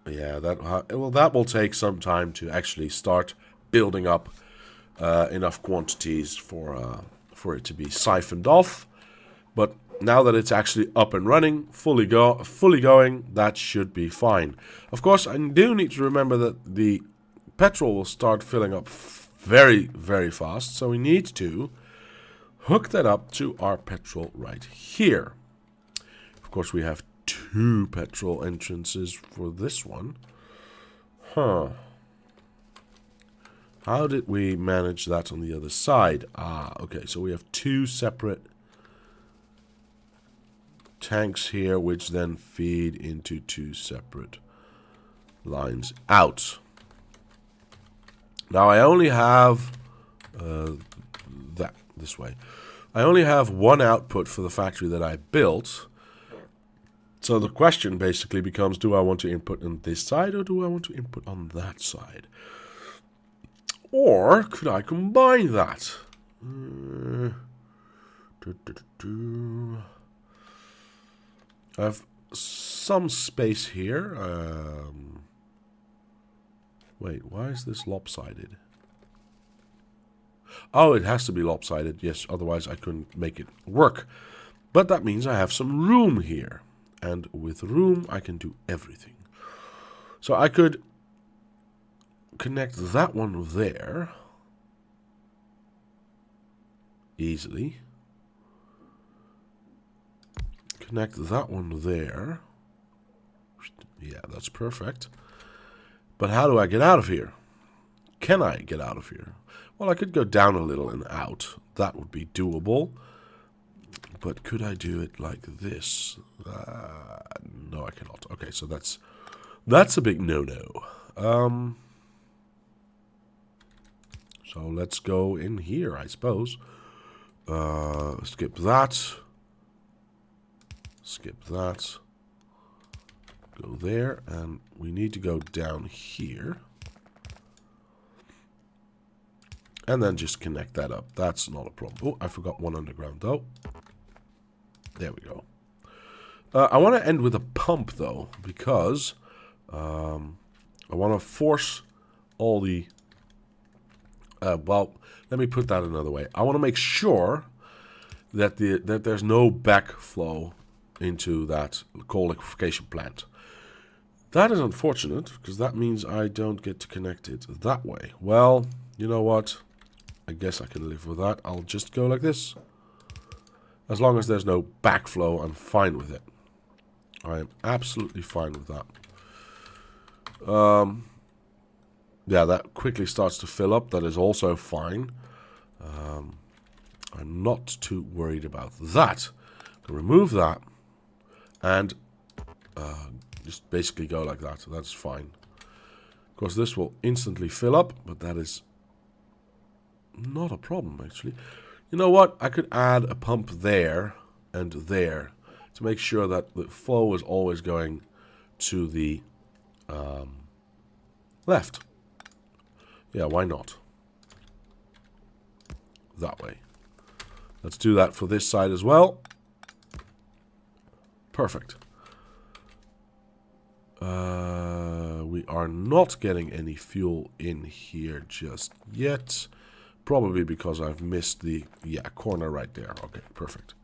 Yeah, that will take some time to actually start building up enough quantities for it to be siphoned off. But now that it's actually up and running, fully going, that should be fine. Of course, I do need to remember that the petrol will start filling up very, very fast. So we need to hook that up to our petrol right here. Of course, we have 2 petrol entrances for this one. Huh. How did we manage that on the other side? Okay, so we have 2 separate tanks here, which then feed into 2 separate lines out. Now I only have this way. I only have 1 output for the factory that I built. So the question basically becomes, do I want to input on this side or do I want to input on that side? Or could I combine that? I have some space here. Wait, why is this lopsided? Oh, it has to be lopsided. Yes, otherwise I couldn't make it work. But that means I have some room here. And with room, I can do everything. So I could connect that one there easily. Connect that one there. Yeah, that's perfect. But how do I get out of here? Can I get out of here? Well, I could go down a little and out. That would be doable. But could I do it like this? No, I cannot. Okay, so that's a big no-no. So let's go in here, I suppose. Skip that. Skip that. Go there, and we need to go down here. And then just connect that up. That's not a problem. Oh, I forgot one underground, though. There we go. I want to end with a pump, though, because I want to force all the... well, let me put that another way. I want to make sure that there's no backflow into that coal liquefaction plant. That is unfortunate, because that means I don't get to connect it that way. Well, you know what? I guess I can live with that. I'll just go like this. As long as there's no backflow, I'm fine with it. I am absolutely fine with that. Yeah, that quickly starts to fill up. That is also fine. I'm not too worried about that. Remove that. And just basically go like that. That's fine. Of course, this will instantly fill up, but that is not a problem, actually. You know what? I could add a pump there and there to make sure that the flow is always going to the left. Yeah, why not? That way. Let's do that for this side as well. Perfect. we are not getting any fuel in here just yet. Probably because I've missed the corner right there. Okay, perfect.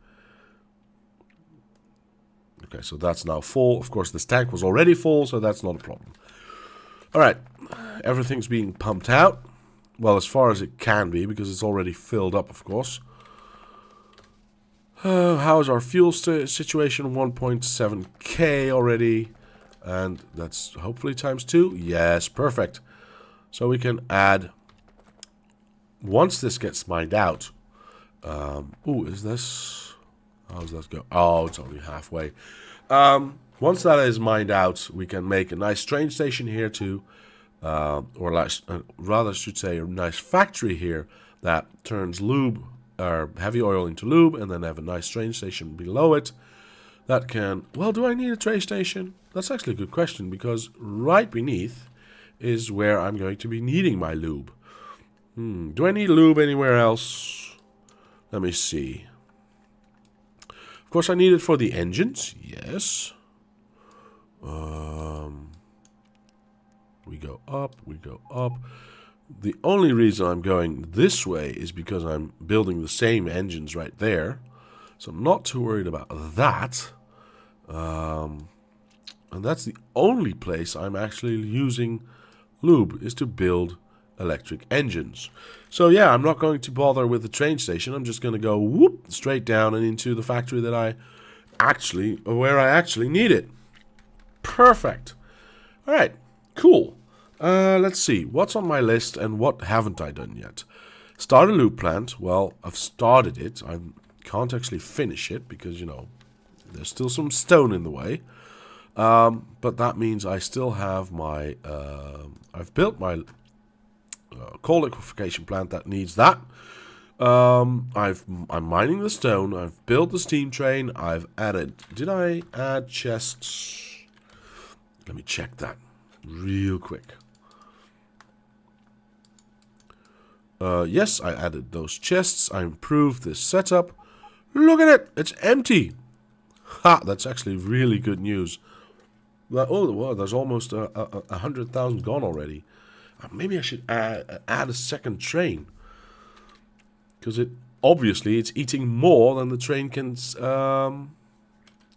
Okay, so that's now full. Of course, this tank was already full, so that's not a problem. Alright, everything's being pumped out. Well, as far as it can be, because it's already filled up, of course. How's our fuel situation? 1.7k already. And that's hopefully times 2. Yes, perfect. So we can add... Once this gets mined out... ooh, is this... How does that go? Oh, it's only halfway. Once that is mined out, we can make a nice train station here too. Rather, I should say, a nice factory here that turns lube or heavy oil into lube, and then have a nice train station below it. That can... Well, do I need a train station? That's actually a good question, because right beneath is where I'm going to be needing my lube. Do I need lube anywhere else? Let me see. Of course, I need it for the engines. Yes. We go up, we go up. The only reason I'm going this way is because I'm building the same engines right there. So I'm not too worried about that. And that's the only place I'm actually using lube, is to build electric engines. So yeah, I'm not going to bother with the train station. I'm just going to go whoop straight down and into the factory that where I actually need it. Perfect. All right, cool. Let's see what's on my list and what haven't I done yet. Start a lube plant. Well, I've started it. I can't actually finish it because, you know, there's still some stone in the way. But that means I still have my I've built my coal liquefaction plant that needs that. I'm mining the stone. I've built the steam train. I've added... Did I add chests? Let me check that real quick. Yes, I added those chests. I improved this setup. Look at it. It's empty. Ha, that's actually really good news. Oh, well, there's almost 100,000 gone already. Maybe I should add a second train. Because obviously it's eating more than the train can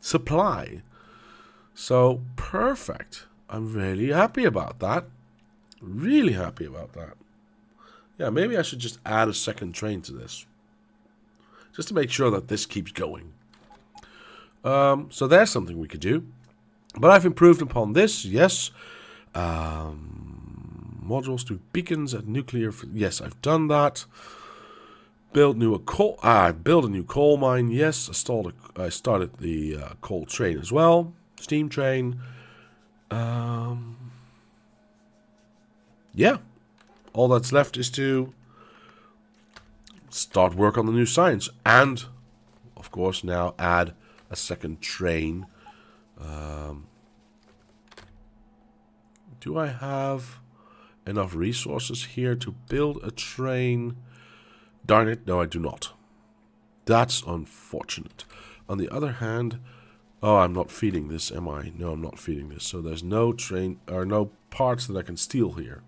supply. So, perfect. I'm really happy about that. Really happy about that. Yeah, maybe I should just add a second train to this. Just to make sure that this keeps going. So there's something we could do. But I've improved upon this, yes. Modules to beacons at nuclear... Yes, I've done that. Build a new coal mine, yes. I started the coal train as well. Steam train. Yeah. All that's left is to start work on the new science. And, of course, now add a second train. Do I have enough resources here to build a train? Darn it, no I do not. That's unfortunate. On the other hand... Oh, I'm not feeding this, am I? No, I'm not feeding this. So there's no train, or no parts that I can steal here.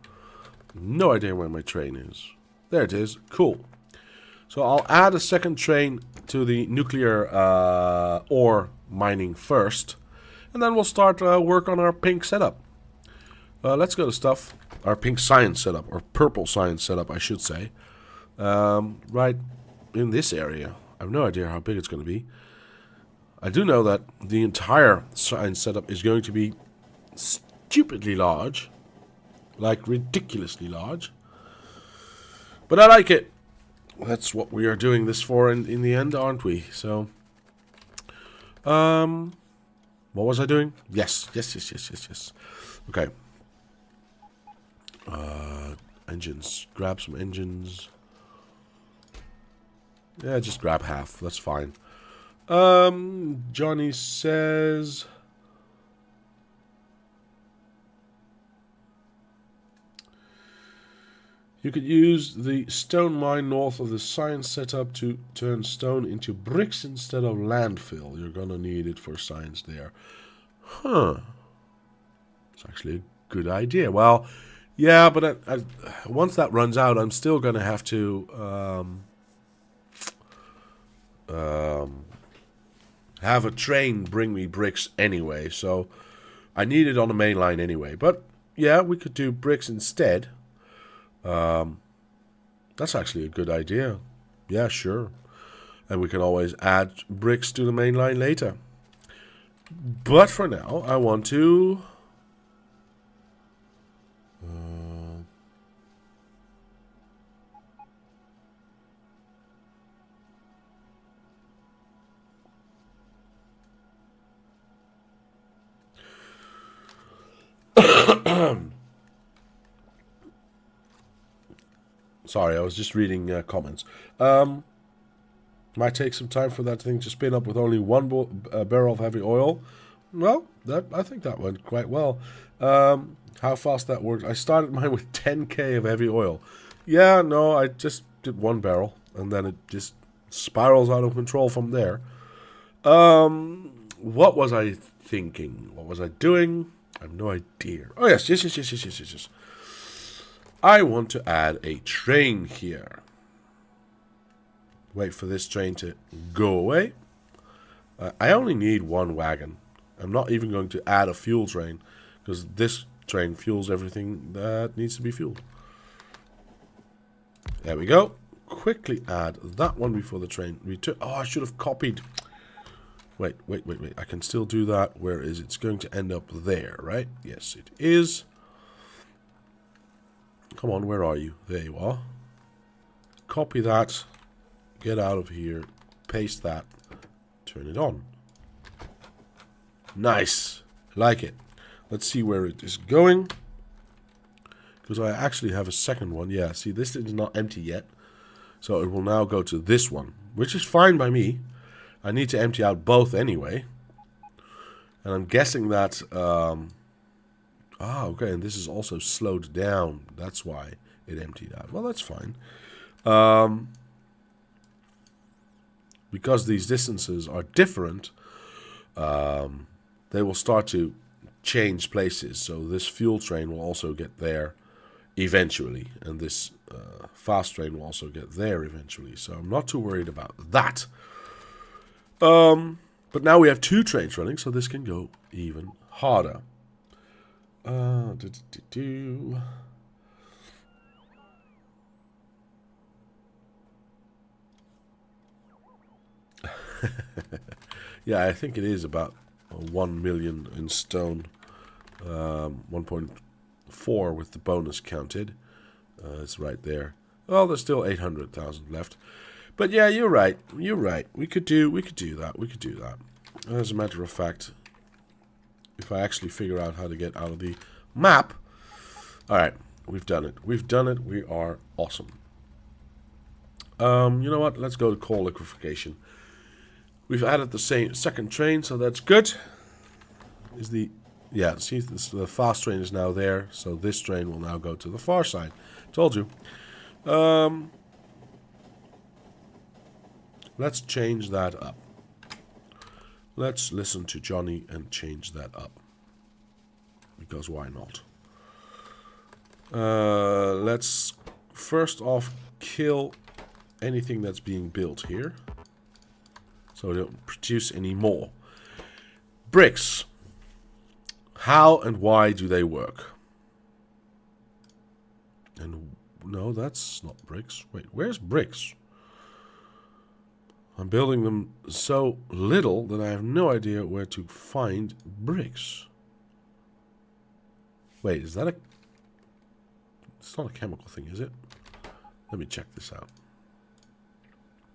No idea where my train is. There it is. Cool. So I'll add a second train to the nuclear ore mining first. And then we'll start work on our pink setup. Let's go to stuff. Our pink science setup, or purple science setup, I should say. Right in this area. I have no idea how big it's going to be. I do know that the entire science setup is going to be stupidly large. Like ridiculously large. But I like it. That's what we are doing this for in the end, aren't we? So, what was I doing? Yes. Okay. Engines. Grab some engines. Yeah, just grab half. That's fine. Johnny says... You could use the stone mine north of the science setup to turn stone into bricks instead of landfill. You're gonna need it for science there. Huh. It's actually a Good idea. Well, yeah, but once that runs out, I'm still going to have to have a train bring me bricks anyway. So I need it on the main line anyway. But yeah, we could do bricks instead. That's actually a good idea. Yeah, sure. And we can always add bricks to the main line later. But for now, I want to... Sorry, I was just reading comments. Might take some time for that thing to spin up with only one barrel of heavy oil. Well, I think that went quite well. How fast that works. I started mine with 10k of heavy oil. Yeah, no, I just did one barrel, and then it just spirals out of control from there. What was I thinking? What was I doing? I have no idea. Oh, yes. I want to add a train here. Wait for this train to go away. I only need one wagon. I'm not even going to add a fuel train, because this train fuels everything that needs to be fueled. There we go. Quickly add that one before the train return. Oh, I should have copied. Wait. I can still do that. Where is it? It's going to end up there, right? Yes, it is. Come on, where are you? There you are. Copy that. Get out of here. Paste that. Turn it on. Nice. Like it. Let's see where it is going. Because I actually have a second one. Yeah, see, this is not empty yet. So it will now go to this one, which is fine by me. I need to empty out both anyway. And I'm guessing that... okay, and this is also slowed down. That's why it emptied out. Well, that's fine. Because these distances are different, they will start to change places. So this fuel train will also get there eventually. And this fast train will also get there eventually. So I'm not too worried about that. But now we have two trains running, so this can go even harder. Yeah, I think it is about 1 million in stone. 1.4 with the bonus counted. It's right there. Well, there's still 800,000 left. But yeah, you're right. You're right. We could do that. As a matter of fact, if I actually figure out how to get out of the map. Alright, we've done it. We are awesome. You know what? Let's go to coal liquefaction. We've added the second train, so that's good. See, the fast train is now there, so this train will now go to the far side. Told you. Let's change that up. Let's listen to Johnny and change that up. Because why not? Let's first off kill anything that's being built here. So we don't produce any more. Bricks. How and why do they work? And no, that's not bricks. Wait, where's bricks? I'm building them so little that I have no idea where to find bricks. Wait, is that a... It's not a chemical thing, is it? Let me check this out.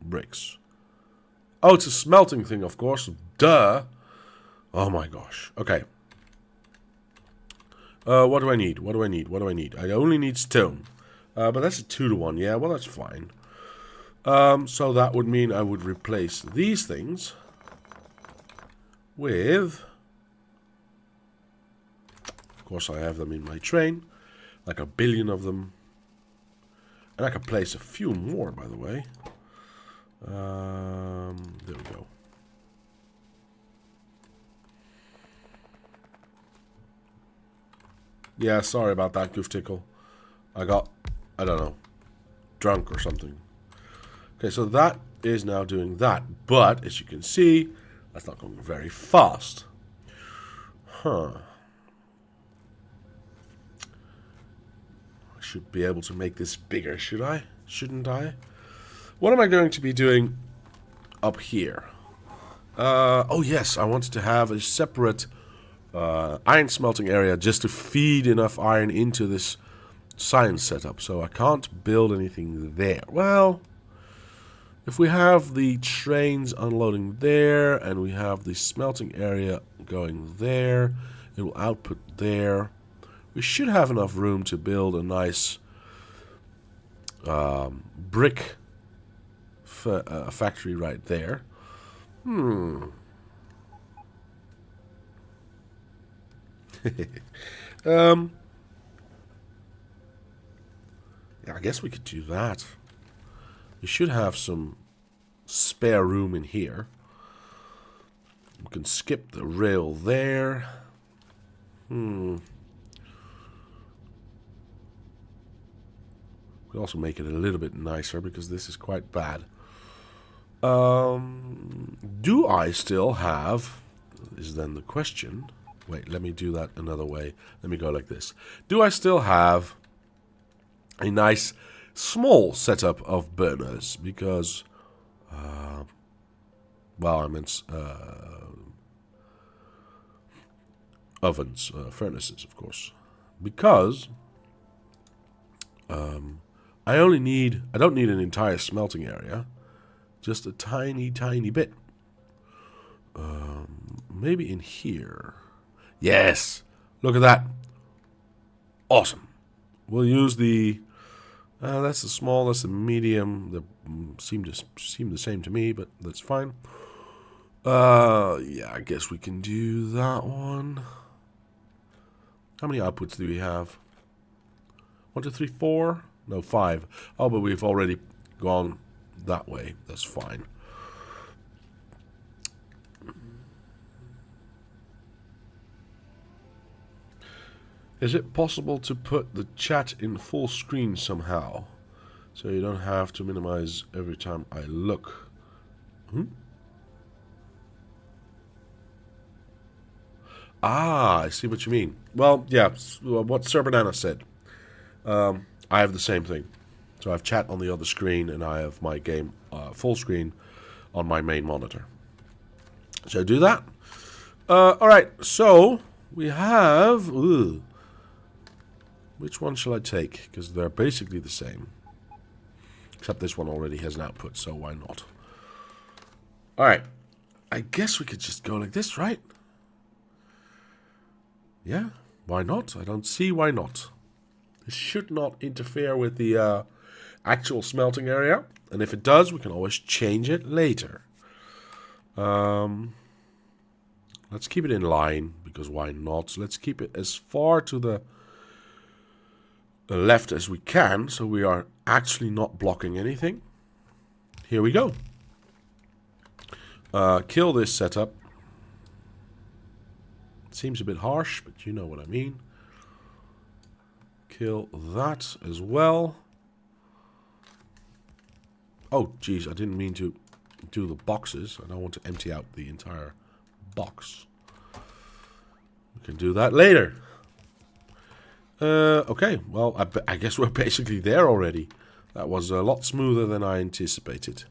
Bricks. Oh, it's a smelting thing, of course. Duh. Oh my gosh. Okay. What do I need? I only need stone. But that's a 2-to-1. Yeah, well, that's fine. So that would mean I would replace these things with... Of course, I have them in my train. Like a billion of them. And I can place a few more, by the way. There we go. Yeah, sorry about that, Goof Tickle. I don't know, drunk or something. Okay, so that is now doing that. But, as you can see, that's not going very fast. Huh. I should be able to make this bigger, should I? Shouldn't I? What am I going to be doing up here? Oh yes, I wanted to have a separate iron smelting area just to feed enough iron into this science setup. So I can't build anything there. Well, if we have the trains unloading there and we have the smelting area going there, it will output there. We should have enough room to build a nice brick factory right there. Yeah, I guess we could do that. We should have some spare room in here. We can skip the rail there. We also make it a little bit nicer because this is quite bad. Do I still have, is then the question. Wait, let me do that another way. Let me go like this. Do I still have a nice small setup of burners? Because, well, I meant ovens, furnaces, of course. Because I don't need an entire smelting area. Just a tiny, tiny bit. Maybe in here. Yes! Look at that. Awesome. We'll use the... that's the small, that's the medium. They seem the same to me, but that's fine. Yeah, I guess we can do that one. How many outputs do we have? 1, 2, 3, 4? No, 5. Oh, but we've already gone that way. That's fine. Is it possible to put the chat in full screen somehow? So you don't have to minimize every time I look. Ah, I see what you mean. Well, yeah, what Sir Banana said. I have the same thing. So I have chat on the other screen and I have my game full screen on my main monitor. So do that. Alright, so we have... which one shall I take? Because they're basically the same. Except this one already has an output, so why not? Alright. I guess we could just go like this, right? Yeah, why not? I don't see why not. This should not interfere with the actual smelting area. And if it does, we can always change it later. Let's keep it in line, because why not? Let's keep it as far to the left as we can, so we are actually not blocking anything. Here we go. Kill this setup. Seems a bit harsh, but you know what I mean. Kill that as well. Oh, geez, I didn't mean to do the boxes. I don't want to empty out the entire box. We can do that later. Okay, well, I guess we're basically there already. That was a lot smoother than I anticipated.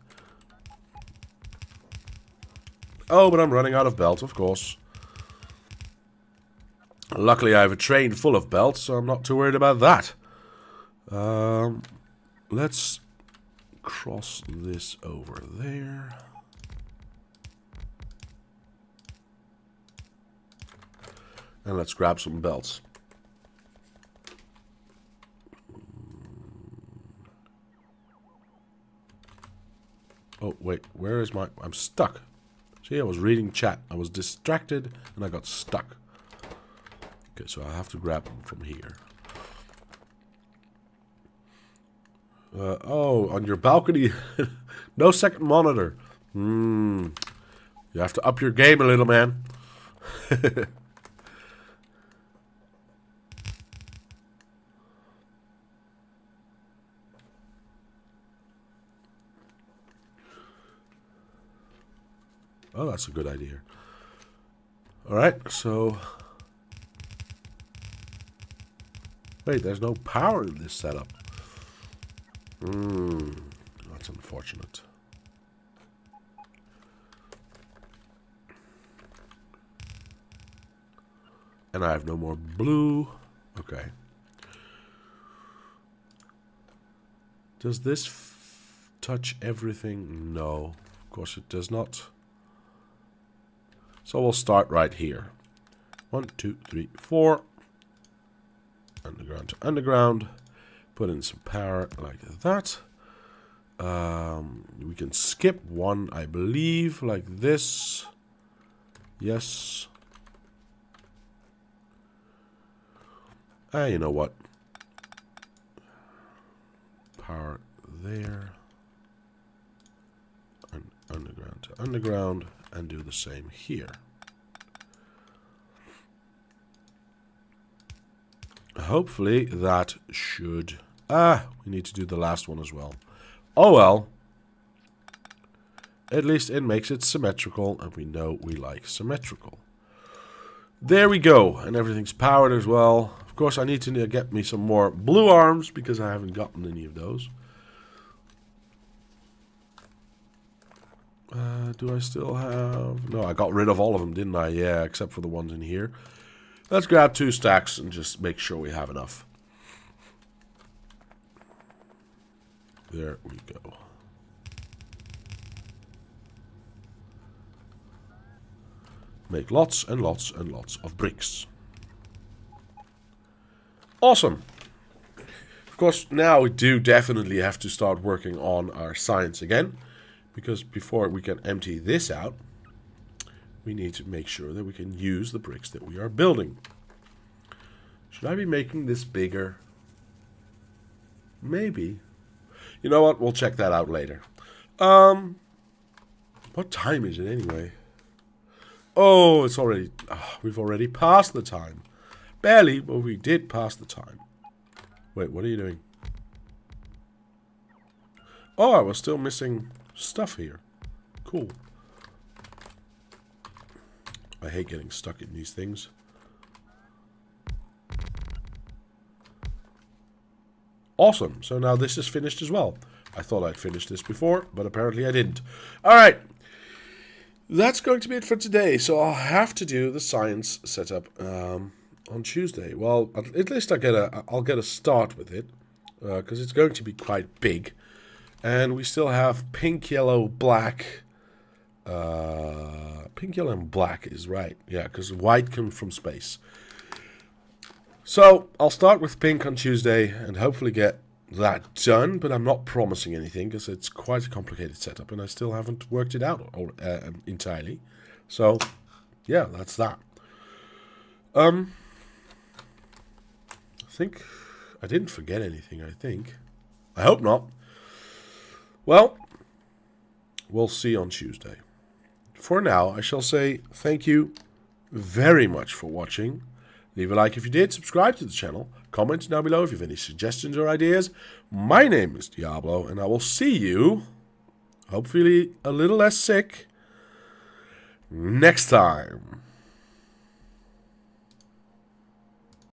Oh, but I'm running out of belt, of course. Luckily, I have a train full of belts, so I'm not too worried about that. Let's cross this over there. And let's grab some belts. Oh, wait, where is my... I'm stuck. See, I was reading chat. I was distracted, and I got stuck. Okay, so I have to grab them from here. Oh, on your balcony. No second monitor. You have to up your game a little, man. Oh, that's a good idea. Alright, so... Wait, there's no power in this setup. That's unfortunate. And I have no more blue. Okay. Does this touch everything? No, of course it does not. So we'll start right here. 1, 2, 3, 4. Underground to underground. Put in some power like that. We can skip one, I believe, like this. Yes. You know what? Power there. And underground to underground. And do the same here. Hopefully that should... we need to do the last one as well. Oh well. At least it makes it symmetrical, and we know we like symmetrical. There we go, and everything's powered as well. Of course, I need to get me some more blue arms, because I haven't gotten any of those. Do I still have... No, I got rid of all of them, didn't I? Yeah, except for the ones in here. Let's grab 2 stacks and just make sure we have enough. There we go. Make lots and lots and lots of bricks. Awesome. Of course, now we do definitely have to start working on our science again. Because before we can empty this out, we need to make sure that we can use the bricks that we are building. Should I be making this bigger? Maybe. You know what? We'll check that out later. What time is it anyway? Oh, it's already... we've already passed the time. Barely, but we did pass the time. Wait, what are you doing? Oh, I was still missing stuff here. Cool. I hate getting stuck in these things. Awesome. So now this is finished as well. I thought I'd finished this before, but apparently I didn't. Alright. That's going to be it for today. So I'll have to do the science setup on Tuesday. Well, at least I'll get a start with it. Because it's going to be quite big. And we still have pink, yellow, black. Pink, yellow, and black is right. Yeah, because white comes from space. So I'll start with pink on Tuesday and hopefully get that done. But I'm not promising anything because it's quite a complicated setup and I still haven't worked it out entirely. So yeah, that's that. I think I didn't forget anything. I hope not. Well, we'll see on Tuesday. For now, I shall say thank you very much for watching. Leave a like if you did, subscribe to the channel, comment down below if you have any suggestions or ideas. My name is Diablo, and I will see you, hopefully a little less sick, next time.